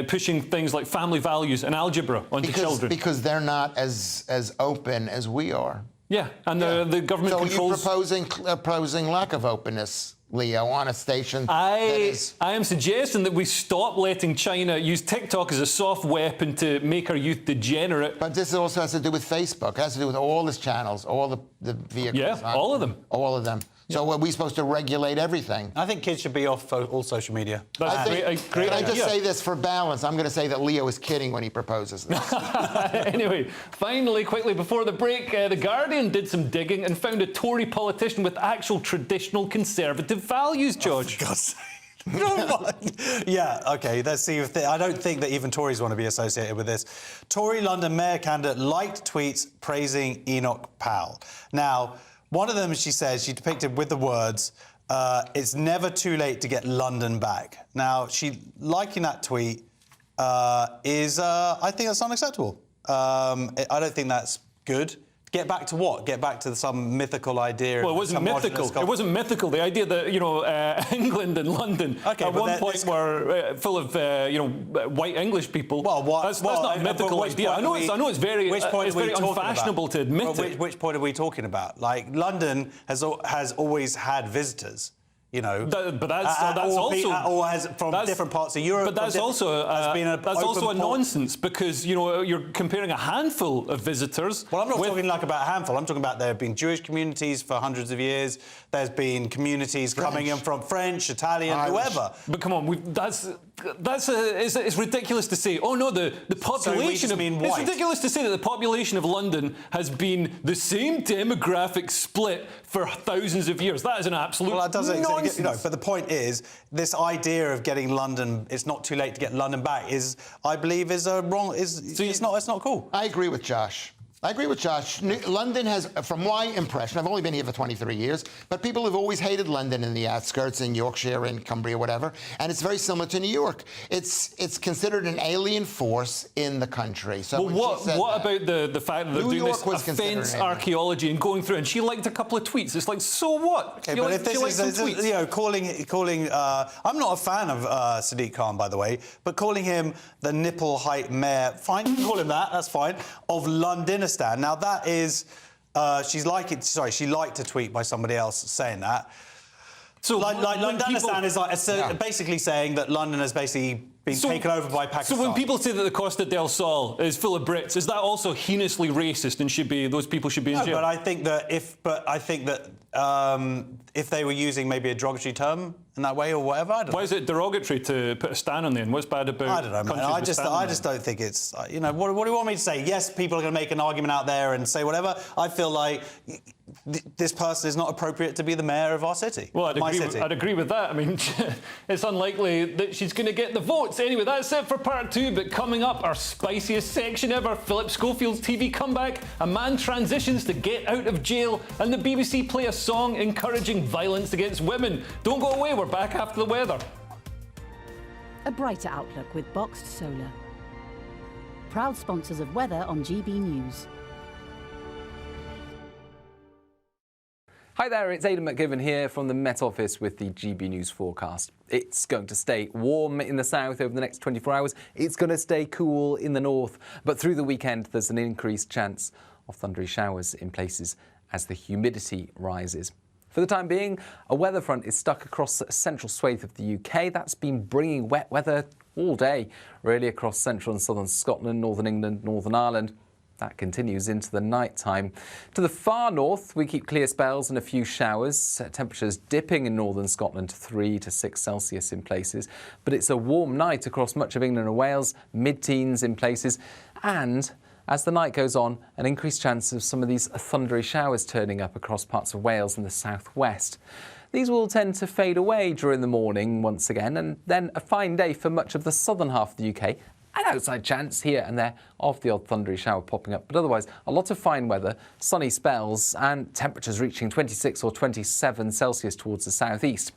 pushing things like family values and algebra onto children?
Because they're not as open as we are.
Yeah, and the government controls.
So you're proposing lack of openness, Leo, on a station
I am suggesting that we stop letting China use TikTok as a soft weapon to make our youth degenerate.
But this also has to do with Facebook. It has to do with all its channels, all the vehicles.
Yeah, all of them.
All of them. So are we supposed to regulate everything?
I think kids should be off all social media.
That's great
Can I just
idea.
say this for balance? I'm going to say that Leo is kidding when he proposes this.
Anyway, finally, quickly, before the break, The Guardian did some digging and found a Tory politician with actual traditional Conservative values, George.
Oh, for God's sake. Yeah, OK, let's see if I don't think that even Tories want to be associated with this. Tory London Mayor candidate liked tweets praising Enoch Powell. Now, one of them, she says, she depicted with the words, it's never too late to get London back. Now, she liking that tweet I think that's unacceptable. I don't think that's good. Get back to what? Get back to some mythical idea.
Well, it wasn't mythical. It wasn't mythical. The idea that England and London at one point were full of white English people. Well, that's not a mythical idea. I know it's very unfashionable to admit it.
Which point are we talking about? Like London has always had visitors. You know,
but that's also
from different parts of Europe.
But that's also a nonsense because you're comparing a handful of visitors.
Well, I'm not talking like about a handful. I'm talking about there have been Jewish communities for hundreds of years. There's been communities coming in from French, Italian, whoever.
But come on, it's ridiculous to say. Oh no, the population of it's ridiculous to say that the population of London has been the same demographic split for thousands of years. That is an absolute nonsense.
But the point is, this idea of getting London, it's not too late to get London back, I believe, is wrong. It's not cool.
I agree with Josh. London has, from my impression, I've only been here for 23 years, but people have always hated London in the outskirts, in Yorkshire, in Cumbria, whatever, and it's very similar to New York. It's considered an alien force in the country. So
what about the fact that they're doing this offence archaeology and going through, and she liked a couple of tweets. It's like, so what?
Okay, but if this is, calling, I'm not a fan of Sadiq Khan, by the way, but calling him the nipple height mayor, fine, you can call him that, that's fine, of Londonistan. Now that is, she liked a tweet by somebody else saying that. So Londonistan is basically saying that London has basically been taken over by Pakistan.
So when people say that the Costa del Sol is full of Brits, is that also heinously racist and those people should be in jail?
But I think that if they were using maybe a derogatory term in that way or whatever, I don't know.
Why is it derogatory to put a stan on the end? What's bad about?
I don't know, man. I just don't think it's. What do you want me to say? Yes, people are going to make an argument out there and say whatever. I feel like this person is not appropriate to be the mayor of our city.
Well, I'd agree with that. I mean, it's unlikely that she's going to get the votes. Anyway, that's it for part 2. But coming up, our spiciest section ever: Philip Schofield's TV comeback, a man transitions to get out of jail, and the BBC play a song encouraging violence against women. Don't go away. We're back after the weather.
A brighter outlook with Boxed Solar. Proud sponsors of weather on GB News.
Hi there, it's Aidan McGivern here from the Met Office with the GB News forecast. It's going to stay warm in the south over the next 24 hours. It's going to stay cool in the north. But through the weekend, there's an increased chance of thundery showers in places as the humidity rises. For the time being, a weather front is stuck across a central swathe of the UK. That's been bringing wet weather all day, really, across central and southern Scotland, northern England, Northern Ireland. That continues into the night time. To the far north, we keep clear spells and a few showers. Temperatures dipping in northern Scotland to 3 to 6 Celsius in places. But it's a warm night across much of England and Wales, mid-teens in places. And as the night goes on, an increased chance of some of these thundery showers turning up across parts of Wales and the southwest. These will tend to fade away during the morning once again, and then a fine day for much of the southern half of the UK. An outside chance here and there of the odd thundery shower popping up, but otherwise a lot of fine weather, sunny spells and temperatures reaching 26 or 27 Celsius towards the southeast.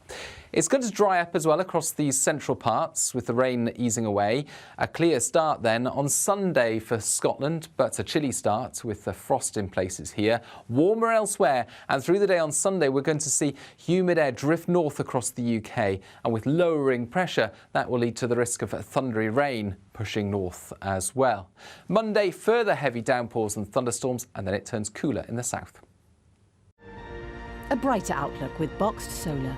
It's going to dry up as well across the central parts with the rain easing away. A clear start then on Sunday for Scotland, but a chilly start with the frost in places here. Warmer elsewhere, and through the day on Sunday we're going to see humid air drift north across the UK, and with lowering pressure that will lead to the risk of thundery rain pushing north as well. Monday, further heavy downpours and thunderstorms, and then it turns cooler in the south.
A brighter outlook with Boxed Solar.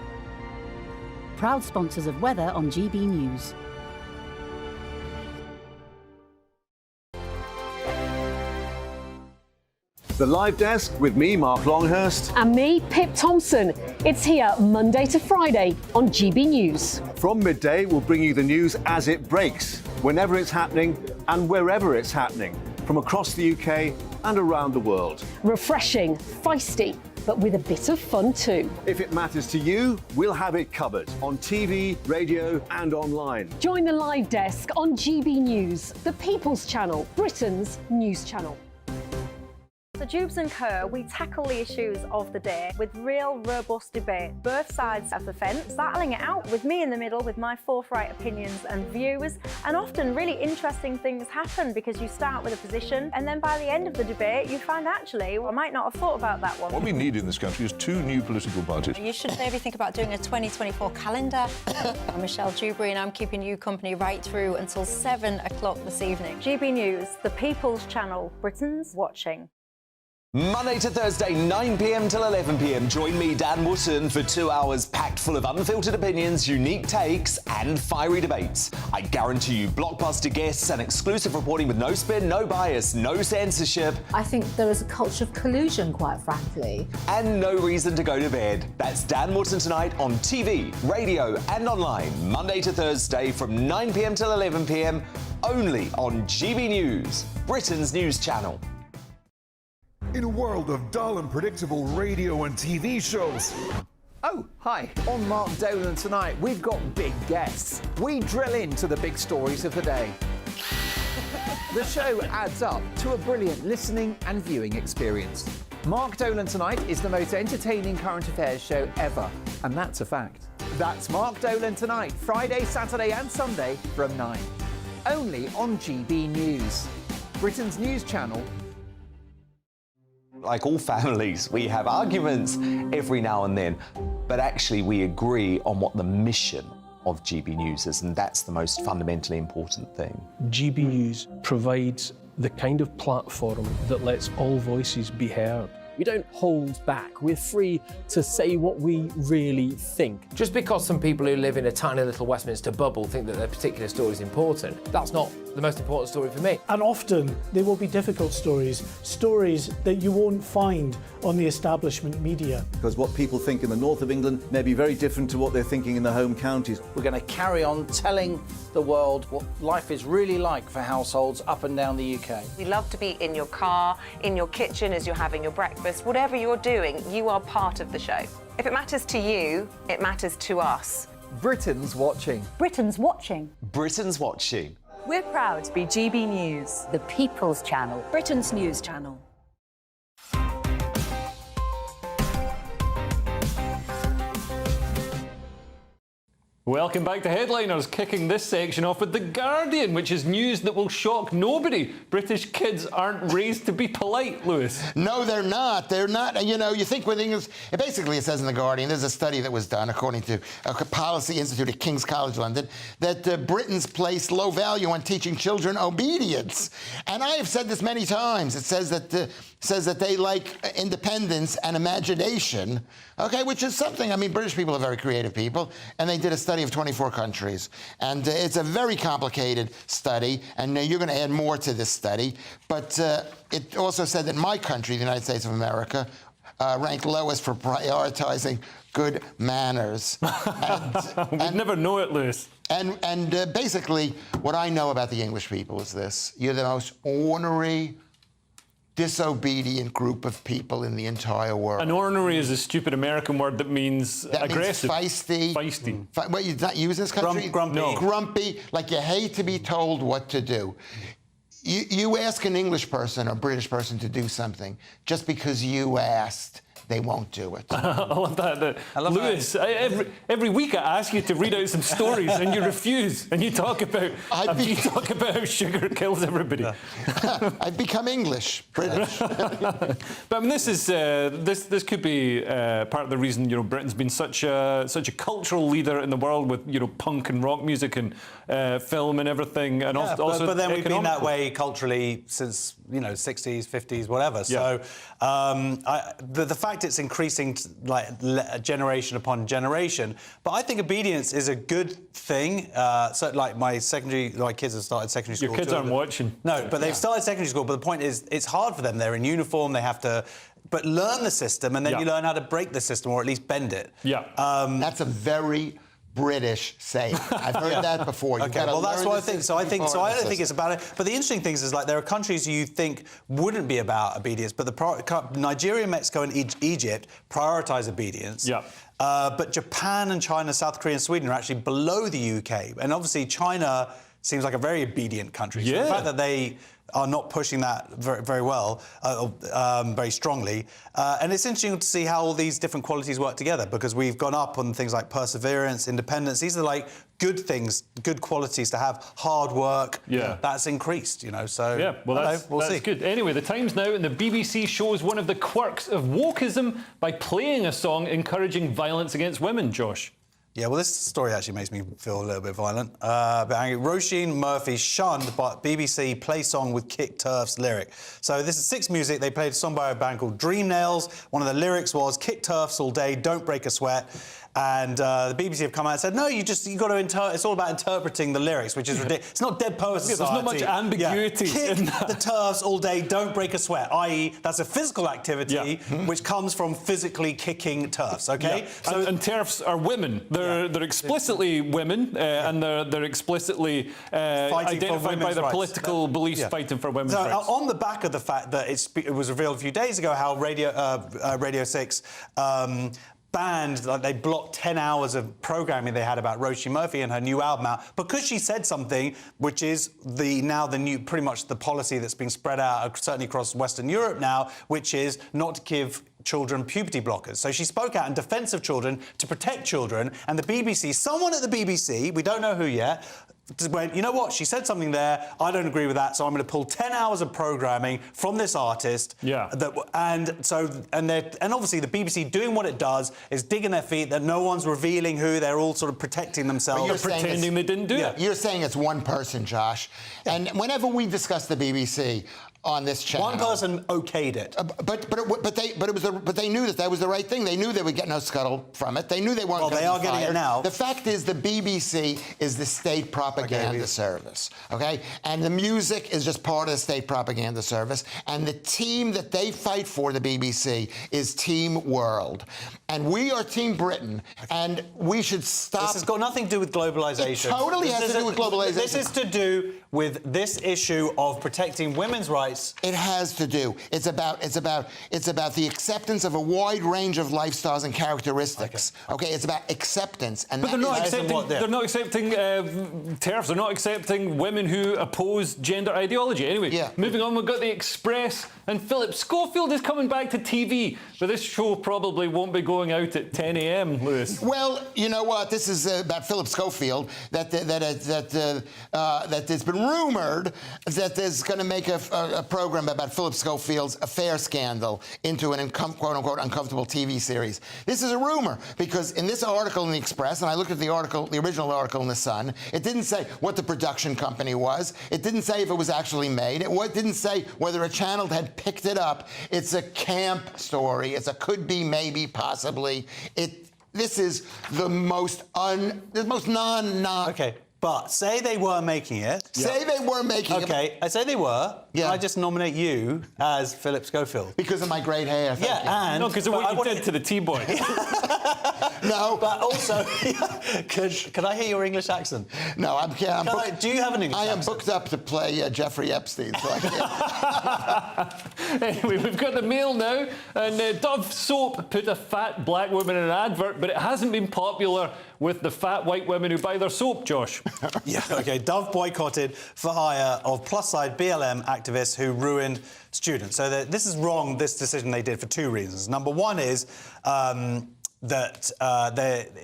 Proud sponsors of weather on GB News.
The Live Desk with me, Mark Longhurst.
And me, Pip Thompson. It's here Monday to Friday on GB News.
From midday, we'll bring you the news as it breaks, whenever it's happening and wherever it's happening, from across the UK and around the world.
Refreshing, feisty, but with a bit of fun too.
If it matters to you, we'll have it covered on TV, radio and online.
Join the Live Desk on GB News, the People's Channel, Britain's news channel.
So Jubes and Kerr, we tackle the issues of the day with real robust debate, both sides of the fence, battling it out with me in the middle with my forthright opinions and views. And often really interesting things happen because you start with a position and then by the end of the debate you find actually, well, I might not have thought about that one.
What we need in this country is two new political parties.
You should maybe think about doing a 2024 calendar. I'm Michelle Dewberry and I'm keeping you company right through until 7 o'clock this evening.
GB News, the People's Channel, Britain's watching.
Monday to Thursday, 9 p.m. till 11 p.m. Join me, Dan Wootton, for 2 hours packed full of unfiltered opinions, unique takes, and fiery debates. I guarantee you blockbuster guests and exclusive reporting with no spin, no bias, no censorship.
I think there is a culture of collusion, quite frankly.
And no reason to go to bed. That's Dan Wootton tonight on TV, radio, and online. Monday to Thursday from 9 p.m. till 11 p.m. only on GB News, Britain's news channel.
In a world of dull and predictable radio and TV shows.
Oh, hi. On Mark Dolan tonight, we've got big guests. We drill into the big stories of the day. The show adds up to a brilliant listening and viewing experience. Mark Dolan Tonight is the most entertaining current affairs show ever, and that's a fact. That's Mark Dolan Tonight, Friday, Saturday and Sunday from 9. Only on GB News, Britain's news channel.
Like all families, we have arguments every now and then, but actually we agree on what the mission of GB News is, and that's the most fundamentally important thing.
GB News provides the kind of platform that lets all voices be heard. We don't hold back. We're free to say what we really think.
Just because some people who live in a tiny little Westminster bubble think that their particular story is important, that's not the most important story for me.
And often they will be difficult stories, stories that you won't find on the establishment media.
Because what people think in the north of England may be very different to what they're thinking in their home counties.
We're going to carry on telling the world what life is really like for households up and down the UK.
We love to be in your car, in your kitchen as you're having your breakfast. Whatever you're doing, you are part of the show. If it matters to you, it matters to us.
Britain's watching.
Britain's watching.
Britain's watching.
We're proud to be GB News,
the People's Channel,
Britain's news channel.
Welcome back to Headliners, kicking this section off with The Guardian, which is news that will shock nobody. British kids aren't raised to be polite, Lewis.
No, they're not. They're not. You know, you think with English, it says in The Guardian, there's a study that was done, according to a policy institute at King's College London, that Britons place low value on teaching children obedience. And I have said this many times. It says that they like independence and imagination, okay, which is something. I mean, British people are very creative people, and they did a study of 24 countries. And it's a very complicated study, and you're going to add more to this study. But it also said that my country, the United States of America, ranked lowest for prioritizing good manners.
We'd never know it, Lewis.
And basically, what I know about the English people is this. You're the most ornery, disobedient group of people in the entire world.
And ornery is a stupid American word that means aggressive.
Means feisty.
Feisty.
What, you not use this country?
Grumpy.
No.
Grumpy, like you hate to be told what to do. You ask an English person or British person to do something, just because you asked they won't do it.
I love that. Lewis, every week I ask you to read out some stories and you refuse, and you talk about how sugar kills everybody.
I've become English, British.
But I mean, this could be part of the reason Britain's been such a cultural leader in the world with punk and rock music and film and everything, and also.
But then we've been that way culturally since 60s, 50s, whatever. So the fact it's increasing generation upon generation, but I think obedience is a good thing. So like my kids have started secondary school.
Your kids aren't watching.
No, but they've started secondary school. But the point is, it's hard for them. They're in uniform. They have to. But learn the system, and then you learn how to break the system, or at least bend it.
Yeah.
That's a very British saying. I've heard that before.
Okay, well, that's what I think. So I don't think it's about it. But the interesting thing is, there are countries you think wouldn't be about obedience, but Nigeria, Mexico, and Egypt prioritise obedience.
Yeah.
But Japan and China, South Korea, and Sweden are actually below the UK, and obviously China seems like a very obedient country. So the fact that they are not pushing that very, very well, very strongly. And it's interesting to see how all these different qualities work together, because we've gone up on things like perseverance, independence. These are good things, good qualities to have. Hard work, that's increased, So we'll see.
That's good. Anyway, the Times now and the BBC shows one of the quirks of wokeism by playing a song encouraging violence against women, Josh.
Yeah, well, this story actually makes me feel a little bit violent. But Roisin Murphy shunned by BBC play song with Kick Turf's lyric. So this is Six Music. They played a song by a band called Dream Nails. One of the lyrics was "Kick Turfs all day, don't break a sweat." And the BBC have come out and said, no, you got to it's all about interpreting the lyrics, which is ridiculous. It's not Dead Poets Society.
There's not much ambiguity
Kick
in that.
the turfs all day, don't break a sweat, i.e. that's a physical activity which comes from physically kicking turfs, OK?
Yeah. So, and turfs are women. They're explicitly women, and they're explicitly identified by their political beliefs, fighting for women's rights.
On the back of the fact that it was revealed a few days ago how Radio 6 banned, they blocked 10 hours of programming they had about Roisin Murphy and her new album out because she said something which is pretty much the policy that's been spread out certainly across Western Europe now, which is not to give children puberty blockers. So she spoke out in defence of children to protect children, and the BBC, someone at the BBC, we don't know who yet, went, you know what, she said something there, I don't agree with that, so I'm going to pull 10 hours of programming from this artist.
Yeah.
And obviously the BBC doing what it does is digging their feet, that no one's revealing who, they're all sort of protecting themselves.
They're pretending they didn't do it.
You're saying it's one person, Josh. And whenever we discuss the BBC on this channel,
one person okayed it.
But they knew that was the right thing. They knew they would get no scuttle from it. They knew they weren't going to be fired.
They are getting it now.
The fact is the BBC is the state propaganda service, okay? And the music is just part of the state propaganda service. And the team that they fight for, the BBC, is Team World. And we are Team Britain, and we should stop.
This has got nothing to do with globalisation.
It totally has to do with globalisation.
This is to do with this issue of protecting women's rights.
It has to do. It's about the acceptance of a wide range of lifestyles and characteristics. Okay, it's about acceptance, and
but they're not accepting. They're not accepting TERFs. They're not accepting women who oppose gender ideology. Anyway, moving on, we've got The Express, and Philip Schofield is coming back to TV, but this show probably won't be going out at 10 a.m. Lewis.
Well, you know what? This is about Philip Schofield. That there's been rumoured that there's going to make a program about Philip Schofield's affair scandal into an quote-unquote uncomfortable TV series. This is a rumour because in this article in The Express, and I looked at the original article in The Sun, it didn't say what the production company was. It didn't say if it was actually made. It didn't say whether a channel had picked it up. It's a camp story. It's a could be, maybe, possibly. This is the most non.
Okay. But say they were making it.
Say they were making it.
Okay, I say they were. Yeah. Can I just nominate you as Philip Schofield?
Because of my great hair.
And...
No, because of what you did to the T-boy.
No.
But also, could I hear your English accent?
No,
do you have an English accent?
I am booked up to play Jeffrey Epstein, so I can't.
Anyway, we've got the Mail now, and Dove Soap put a fat black woman in an advert, but it hasn't been popular with the fat white women who buy their soap, Josh.
Yeah, OK. Dove boycotted for hire of plus-side BLM activists who ruined students. So this is wrong, this decision they did, for two reasons. Number one is that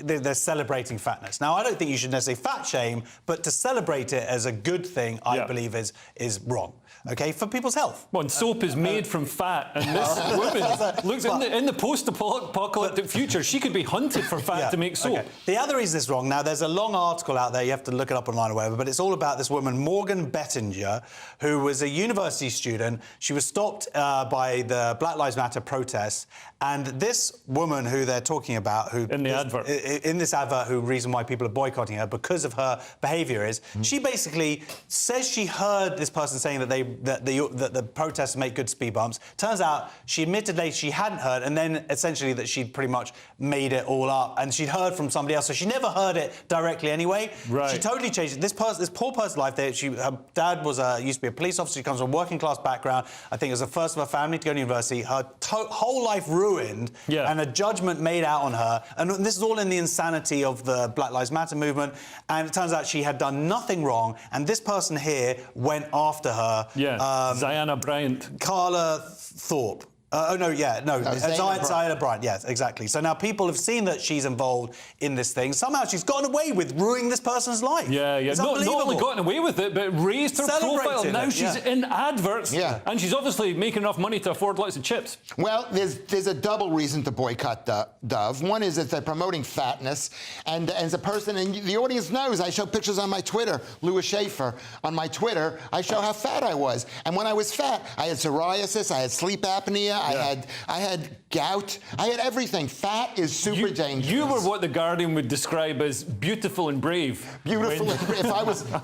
they're celebrating fatness. Now, I don't think you should necessarily fat shame, but to celebrate it as a good thing, I believe is wrong. Okay, for people's health.
Well, and soap is made from fat, and this woman looks in the post-apocalyptic future, she could be hunted for fat to make soap.
Okay. The other reason it's wrong, now there's a long article out there, you have to look it up online or whatever, but it's all about this woman, Morgan Bettinger, who was a university student. She was stopped by the Black Lives Matter protests, and this woman who they're talking about, who
in
this advert, who reason why people are boycotting her because of her behaviour is, she basically says she heard this person saying that the protests make good speed bumps. Turns out she admitted later she hadn't heard, and then essentially that she'd pretty much made it all up, and she'd heard from somebody else, so she never heard it directly anyway.
Right.
She totally changed it. This poor person's life. Her dad was used to be a police officer. She comes from a working class background. I think it was the first of her family to go to university. Her whole life ruined, and a judgment made out on her. And this is all in the insanity of the Black Lives Matter movement. And it turns out she had done nothing wrong. And this person here went after her.
Ziana Bryant.
Carla Thorpe. Ziana Bryant, yes, exactly. So now people have seen that she's involved in this thing. Somehow she's gotten away with ruining this person's life. It's
Not
unbelievable.
only gotten away with it, but raised her profile. Now she's in adverts, and she's obviously making enough money to afford lots of chips.
Well, there's a double reason to boycott Dove. One is that they're promoting fatness, and as a person, and the audience knows, I show pictures on my Twitter, Louis Schaefer, on my Twitter, I show how fat I was. And when I was fat, I had psoriasis, I had sleep apnea, I had gout, I had everything. Fat is super dangerous.
You were what the Guardian would describe as beautiful and brave.
Beautiful and brave.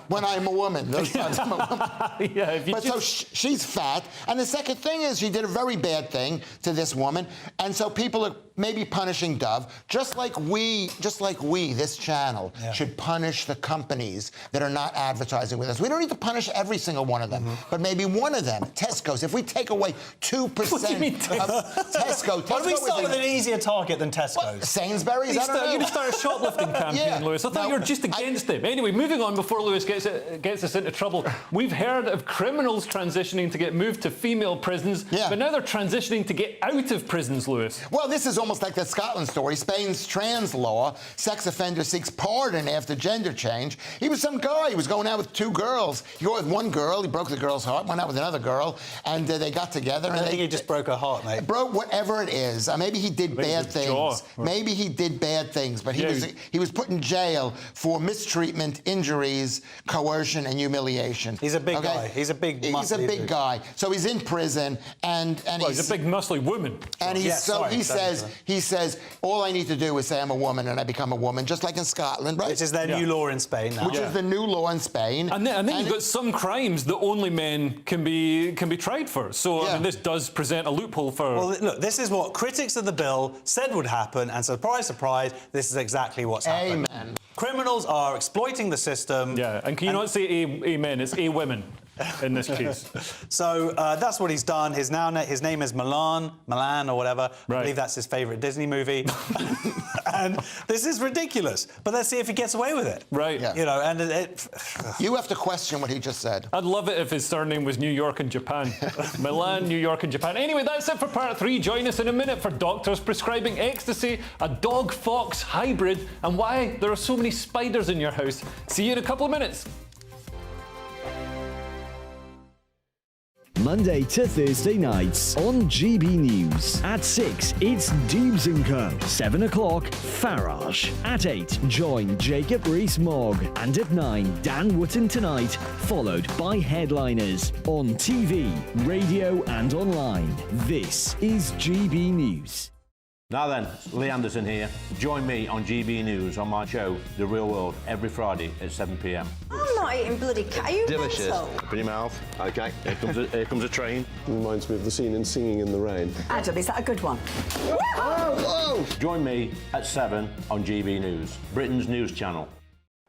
When I'm a woman. Those times I'm a woman. But so she's fat. And the second thing is she did a very bad thing to this woman. And so people are maybe punishing Dove, just like we, this channel, should punish the companies that are not advertising with us. We don't need to punish every single one of them, but maybe one of them, Tesco's. If we take away 2%
What do you mean,
of Tesco.
Why don't we start with an easier target than Tesco's?
Sainsbury's, I don't know.
You're going to start a shoplifting campaign, Lewis. I thought you were just against them. Anyway, moving on before Lewis gets us into trouble. We've heard of criminals transitioning to get moved to female prisons, but now they're transitioning to get out of prisons, Lewis.
Well, this is almost like the Scotland story. Spain's trans law, sex offender seeks pardon after gender change. He was some guy. He was going out with two girls. He went with one girl. He broke the girl's heart. Went out with another girl, and they got together.
I think he just broke her heart, mate.
Broke whatever it is. Maybe he did bad things. Maybe he did bad things, but he was put in jail for mistreatment, injuries, coercion, and humiliation.
He's a big guy. He's a big
guy. So he's in prison, and
he's a big muscly woman.
And he says, all I need to do is say I'm a woman, and I become a woman, just like in Scotland, right?
Which is their new law in Spain now.
Which is the new law in Spain.
And then you've got some crimes that only men can be tried for. So I mean, this does present a loophole for.
Well, look, this is what critics of the bill said would happen, and surprise, surprise, this is exactly what's happened.
Amen.
Criminals are exploiting the system.
Yeah, and can you not say amen? It's a women in this case.
So that's what he's done. His name is Milan or whatever. I believe that's his favourite Disney movie. And this is ridiculous. But let's see if he gets away with it.
Right.
Yeah.
You know, and
you have to question what he just said.
I'd love it if his surname was New York and Japan. Milan, New York and Japan. Anyway, that's it for part 3. Join us in a minute for doctors prescribing ecstasy, a dog-fox hybrid, and why there are so many spiders in your house. See you in a couple of minutes.
Monday to Thursday nights on GB News. At 6, it's Dubes & Co. 7 o'clock, Farage. At 8, join Jacob Rees-Mogg. And at 9, Dan Wootton Tonight, followed by headliners. On TV, radio and online. This is GB News.
Now then, Lee Anderson here. Join me on GB News on my show, The Real World, every Friday at 7 p.m.
I'm not eating bloody cat. Are you
Delicious.
mental?
Open your mouth. OK, here comes a train. Reminds me of the scene in Singing in the Rain.
Adam, is that a good one?
Whoa! Join me at 7 on GB News, Britain's news channel.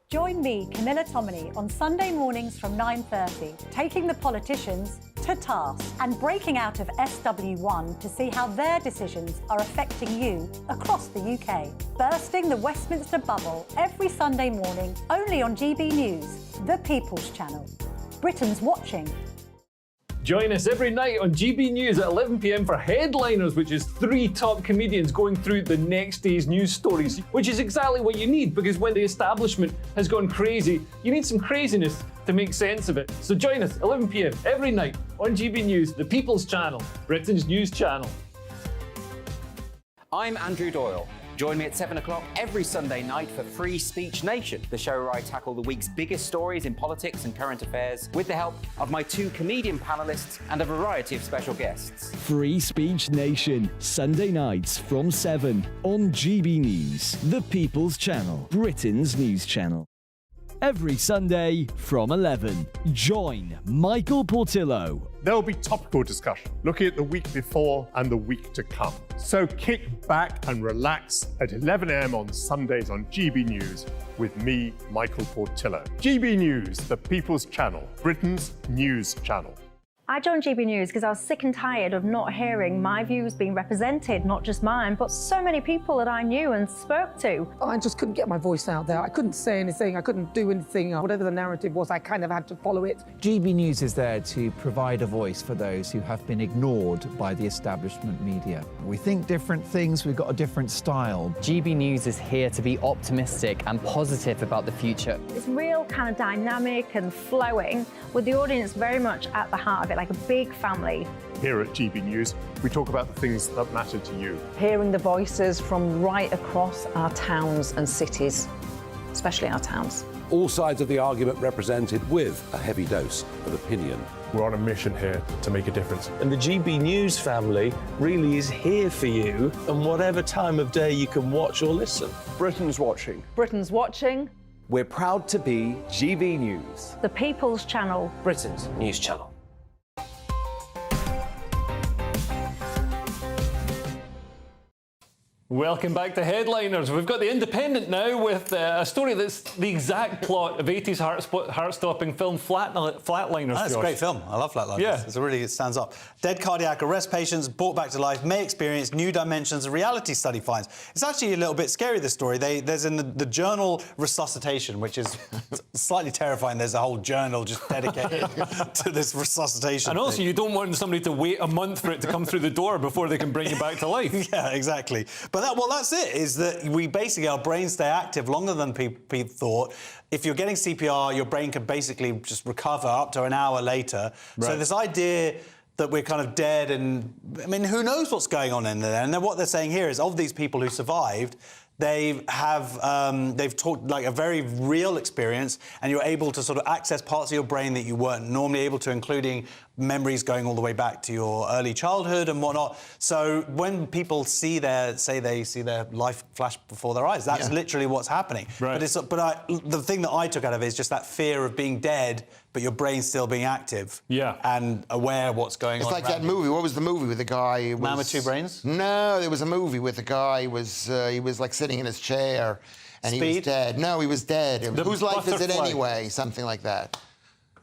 Join me, Camilla Tominey, on Sunday mornings from 9:30, taking the politicians to task and breaking out of SW1 to see how their decisions are affecting you across the UK. Bursting the Westminster bubble every Sunday morning, only on GB News, the People's Channel. Britain's watching.
Join us every night on GB News at 11 p.m. for Headliners, which is 3 top comedians going through the next day's news stories, which is exactly what you need, because when the establishment has gone crazy, you need some craziness to make sense of it. So join us 11 p.m. every night on GB News, the People's Channel, Britain's news channel.
I'm Andrew Doyle. Join me at 7 o'clock every Sunday night for Free Speech Nation, the show where I tackle the week's biggest stories in politics and current affairs with the help of my 2 comedian panellists and a variety of special guests.
Free Speech Nation, Sunday nights from 7 on GB News, the People's Channel, Britain's news channel. Every Sunday from 11, join Michael Portillo.
There will be topical discussion, looking at the week before and the week to come. So kick back and relax at 11 a.m. on Sundays on GB News with me, Michael Portillo. GB News, the People's Channel, Britain's news channel.
I joined GB News because I was sick and tired of not hearing my views being represented, not just mine, but so many people that I knew and spoke to.
I just couldn't get my voice out there. I couldn't say anything. I couldn't do anything. Whatever the narrative was, I kind of had to follow it.
GB News is there to provide a voice for those who have been ignored by the establishment media. We think different things, we've got a different style.
GB News is here to be optimistic and positive about the future.
It's real kind of dynamic and flowing, with the audience very much at the heart of it, like a big family.
Here at GB News, we talk about the things that matter to you.
Hearing the voices from right across our towns and cities, especially our towns.
All sides of the argument represented with a heavy dose of opinion.
We're on a mission here to make a difference.
And the GB News family really is here for you, and whatever time of day you can watch or listen.
Britain's watching.
Britain's watching.
We're proud to be GB News,
the People's Channel,
Britain's news channel.
Welcome back to Headliners. We've got The Independent now with a story that's the exact plot of 80s heart-stopping film Flatliners.
That's a great film. I love Flatliners.
Yeah.
It stands up. Dead cardiac arrest patients brought back to life may experience new dimensions, a reality study finds. It's actually a little bit scary, this story. There's in the journal Resuscitation, which is slightly terrifying. There's a whole journal just dedicated to this resuscitation
And also,
thing.
you don't want somebody to wait a month for it to come through the door before they can bring you back to life.
Yeah, exactly. But that's it, is that we basically, our brains stay active longer than people thought. If you're getting CPR, your brain can basically just recover up to an hour later. Right. So this idea that we're kind of dead, and I mean, who knows what's going on in there? And then what they're saying here is, of these people who survived, they've talked like a very real experience, and you're able to sort of access parts of your brain that you weren't normally able to, including memories going all the way back to your early childhood and whatnot. So when people say they see their life flash before their eyes, that's literally what's happening. Right. But the thing that I took out of it is just that fear of being dead, but your brain's still being active. Yeah. And aware of what's going on.
It's like that movie. What was the movie with the guy? Who was...
Man with Two Brains?
No, there was a movie with the guy who was he was like sitting in his chair and
Speed?
he was dead. No, he was dead. Whose life is it
Butterfly.
anyway? Something like that.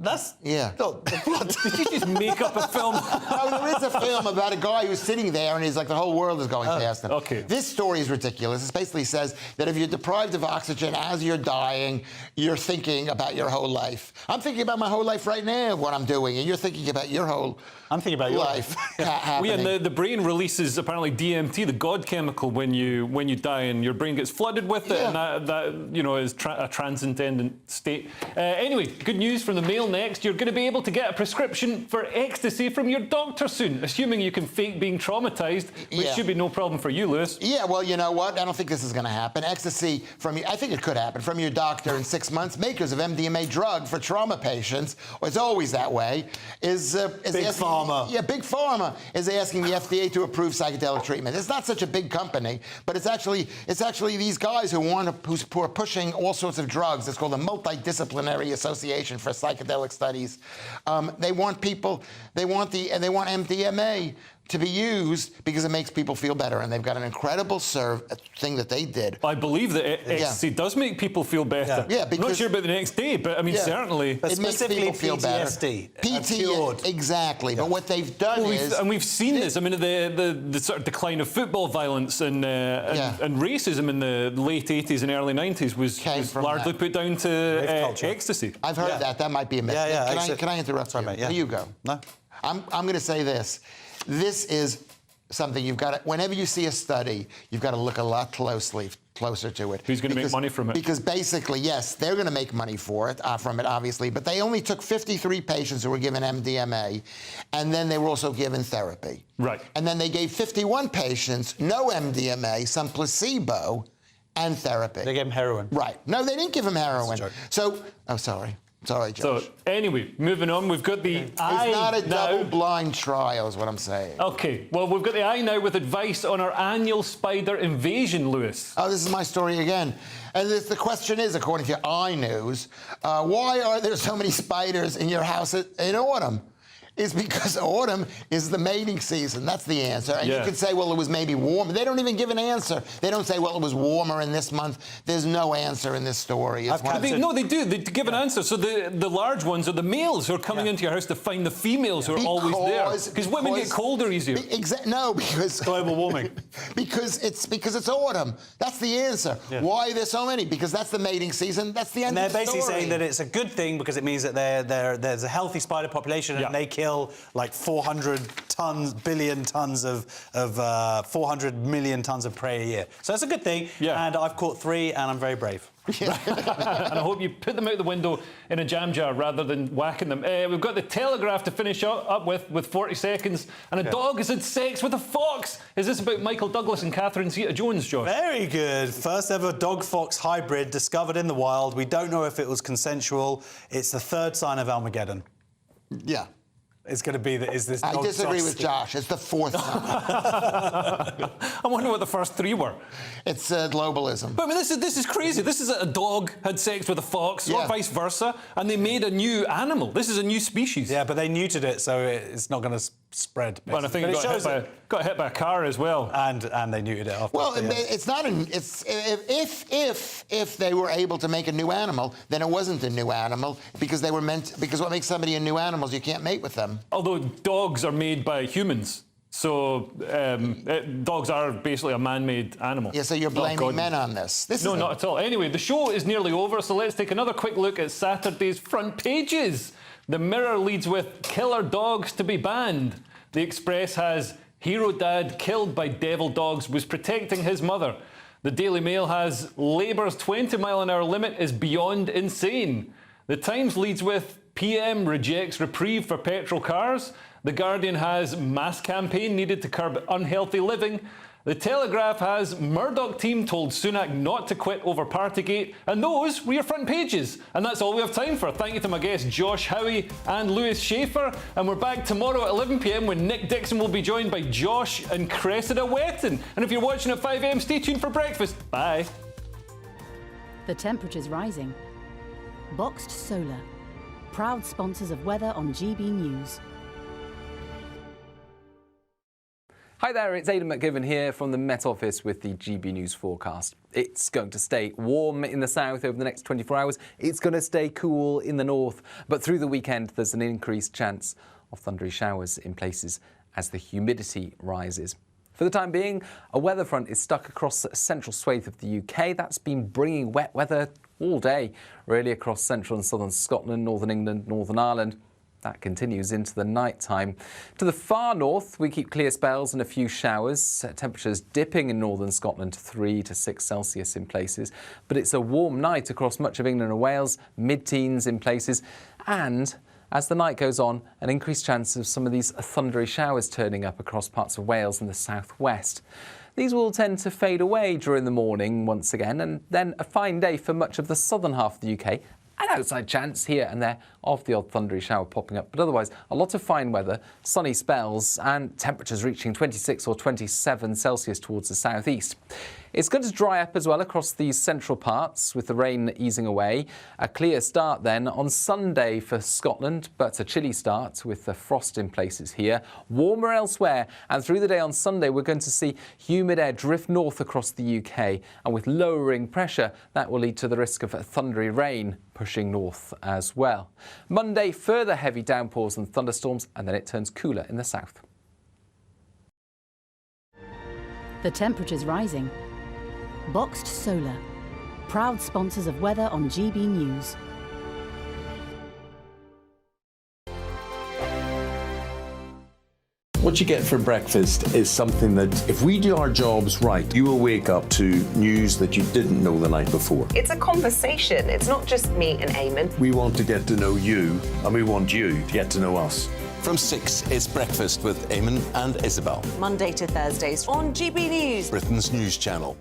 That's...
Yeah.
Not the plot.
Did you just make up a film?
No, there is a film about a guy who's sitting there and he's like, the whole world is going past him.
Okay.
This story is ridiculous. It basically says that if you're deprived of oxygen as you're dying, you're thinking about your whole life. I'm thinking about my whole life right now, what I'm doing, and you're thinking about your whole
I'm thinking about your
life. happening.
And the brain releases apparently DMT, the God chemical, when you die, and your brain gets flooded with it, and that is a transcendent state. Anyway, good news from the Mail next. You're going to be able to get a prescription for ecstasy from your doctor soon, assuming you can fake being traumatized, which should be no problem for you, Lewis.
Yeah, well, you know what? I don't think this is going to happen. Ecstasy I think it could happen from your doctor in 6 months. Makers of MDMA drug for trauma patients, or it's always that way, is
Big Pharma.
Yeah, Big Pharma is asking the FDA to approve psychedelic treatment. It's not such a big company, but it's actually these guys who are pushing all sorts of drugs. It's called a Multidisciplinary Association for Psychedelic Studies. They want MDMA to be used because it makes people feel better, and they've got an incredible thing that they did.
I believe that ecstasy does make people feel better.
Yeah, because...
I'm not sure about the next day, but I mean, certainly...
But it makes people feel
PTSD.
better. PTSD, exactly. But what they've done
we've seen this. I mean, the sort of decline of football violence and racism in the late 80s and early 90s was largely put down to ecstasy.
I've heard that. That might be a myth.
Yeah,
Can I interrupt you?
Mate, yeah.
Here you go.
No.
I'm going to say this. This is something you've got to, whenever you see a study, you've got to look a lot closer to it.
Who's going to make money from it?
Because basically, yes, they're going to make money from it, obviously, but they only took 53 patients who were given MDMA, and then they were also given therapy.
Right.
And then they gave 51 patients no MDMA, some placebo, and therapy.
They gave him heroin.
Right. No, they didn't give him heroin.
That's a joke.
So, oh, sorry. Sorry, Josh.
So, anyway, moving on, we've got the eye
It's not a
now.
double-blind trial, is what I'm saying.
OK, well, we've got the eye now with advice on our annual spider invasion, Lewis.
Oh, this is my story again. And the question is, according to iNews, why are there so many spiders in your house in autumn? It's because autumn is the mating season. That's the answer. And you could say, well, it was maybe warm. They don't even give an answer. They don't say, well, it was warmer in this month. There's no answer in this story.
No, they do. They give an answer. So the large ones are the males who are coming into your house to find the females who are always there. Because women get colder easier.
No, because
global warming.
because it's autumn. That's the answer.
Yeah.
Why are there so many? Because that's the mating season. That's the end of the story.
And they're basically saying that it's a good thing because it means that there's a healthy spider population and they kill like 400 billion tons of 400 million tons of prey a year. So it's a good thing. Yeah. And I've caught 3 and I'm very brave.
And I hope you put them out the window in a jam jar rather than whacking them. We've got the Telegraph to finish up with 40 seconds. And a dog has had sex with a fox. Is this about Michael Douglas and Catherine Zeta-Jones, Josh?
Very good. First ever dog-fox hybrid discovered in the wild. We don't know if it was consensual. It's the third sign of Armageddon.
Yeah.
It's going to be that. Is this?
I disagree with Josh. It's the fourth sign.
I wonder what the first 3 were.
It's globalism.
But I mean, this is crazy. This is a dog had sex with a fox, or vice versa, and they made a new animal. This is a new species.
Yeah, but they neutered it, so it's not going to spread.
Well, and I think it got hit by a car as well.
And they neutered it after.
Well, it's not if they were able to make a new animal, then it wasn't a new animal because they were because what makes somebody a new animal is you can't mate with them.
Although dogs are made by humans. So dogs are basically a man-made animal.
Yeah, so you're blaming men on this.
No, not at all. Anyway, the show is nearly over, so let's take another quick look at Saturday's front pages. The Mirror leads with killer dogs to be banned. The Express has hero dad killed by devil dogs was protecting his mother. The Daily Mail has Labour's 20-mile-an-hour limit is beyond insane. The Times leads with PM rejects reprieve for petrol cars. The Guardian has mass campaign needed to curb unhealthy living. The Telegraph has Murdoch team told Sunak not to quit over Partygate. And those were your front pages. And that's all we have time for. Thank you to my guests Josh Howie and Lewis Schaefer. And we're back tomorrow at 11 p.m. when Nick Dixon will be joined by Josh and Cressida Wetton. And if you're watching at 5 a.m, stay tuned for breakfast. Bye.
The temperature's rising. Boxed Solar. Proud sponsors of weather on GB News.
Hi there, it's Aidan McGivern here from the Met Office with the GB News forecast. It's going to stay warm in the south over the next 24 hours. It's going to stay cool in the north. But through the weekend, there's an increased chance of thundery showers in places as the humidity rises. For the time being, a weather front is stuck across the central swathe of the UK. That's been bringing wet weather all day, really across central and southern Scotland, northern England, Northern Ireland. That continues into the night time. To the far north, we keep clear spells and a few showers. Temperatures dipping in northern Scotland to 3 to 6 Celsius in places. But it's a warm night across much of England and Wales, mid-teens in places. And as the night goes on, an increased chance of some of these thundery showers turning up across parts of Wales and the southwest. These will tend to fade away during the morning once again, and then a fine day for much of the southern half of the UK. An outside chance here and there of the odd thundery shower popping up, but otherwise a lot of fine weather, sunny spells and temperatures reaching 26 or 27 Celsius towards the southeast. It's going to dry up as well across these central parts with the rain easing away. A clear start then on Sunday for Scotland, but a chilly start with the frost in places here. Warmer elsewhere, and through the day on Sunday we're going to see humid air drift north across the UK, and with lowering pressure that will lead to the risk of thundery rain pushing north as well. Monday, further heavy downpours and thunderstorms, and then it turns cooler in the south.
The temperature's rising. Boxed Solar. Proud sponsors of weather on GB News.
What you get for breakfast is something that, if we do our jobs right, you will wake up to news that you didn't know the night before.
It's a conversation. It's not just me and Eamon.
We want to get to know you, and we want you to get to know us.
From 6, it's Breakfast with Eamon and Isabel.
Monday to Thursdays on GB News,
Britain's news channel.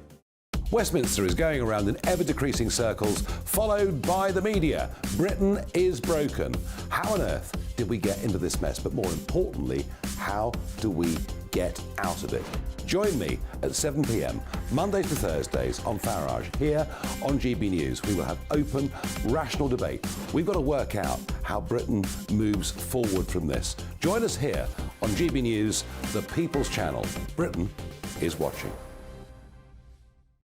Westminster is going around in ever-decreasing circles, followed by the media. Britain is broken. How on earth did we get into this mess? But more importantly, how do we get out of it? Join me at 7 p.m, Mondays to Thursdays on Farage, here on GB News. We will have open, rational debate. We've got to work out how Britain moves forward from this. Join us here on GB News, the People's Channel. Britain is watching.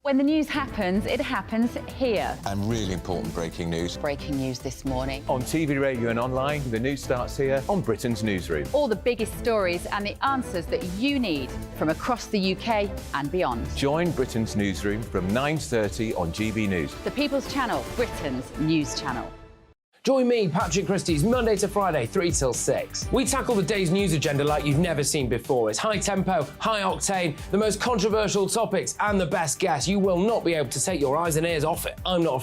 When the news happens, it happens here.
And really important breaking news.
Breaking news this morning.
On TV, radio and online, the news starts here on Britain's Newsroom.
All the biggest stories and the answers that you need from across the UK and beyond.
Join Britain's Newsroom from 9:30 on GB News.
The People's Channel, Britain's news channel.
Join me, Patrick Christie's, Monday to Friday, 3 till 6. We tackle the day's news agenda like you've never seen before. It's high tempo, high octane, the most controversial topics, and the best guests. You will not be able to take your eyes and ears off it. I'm not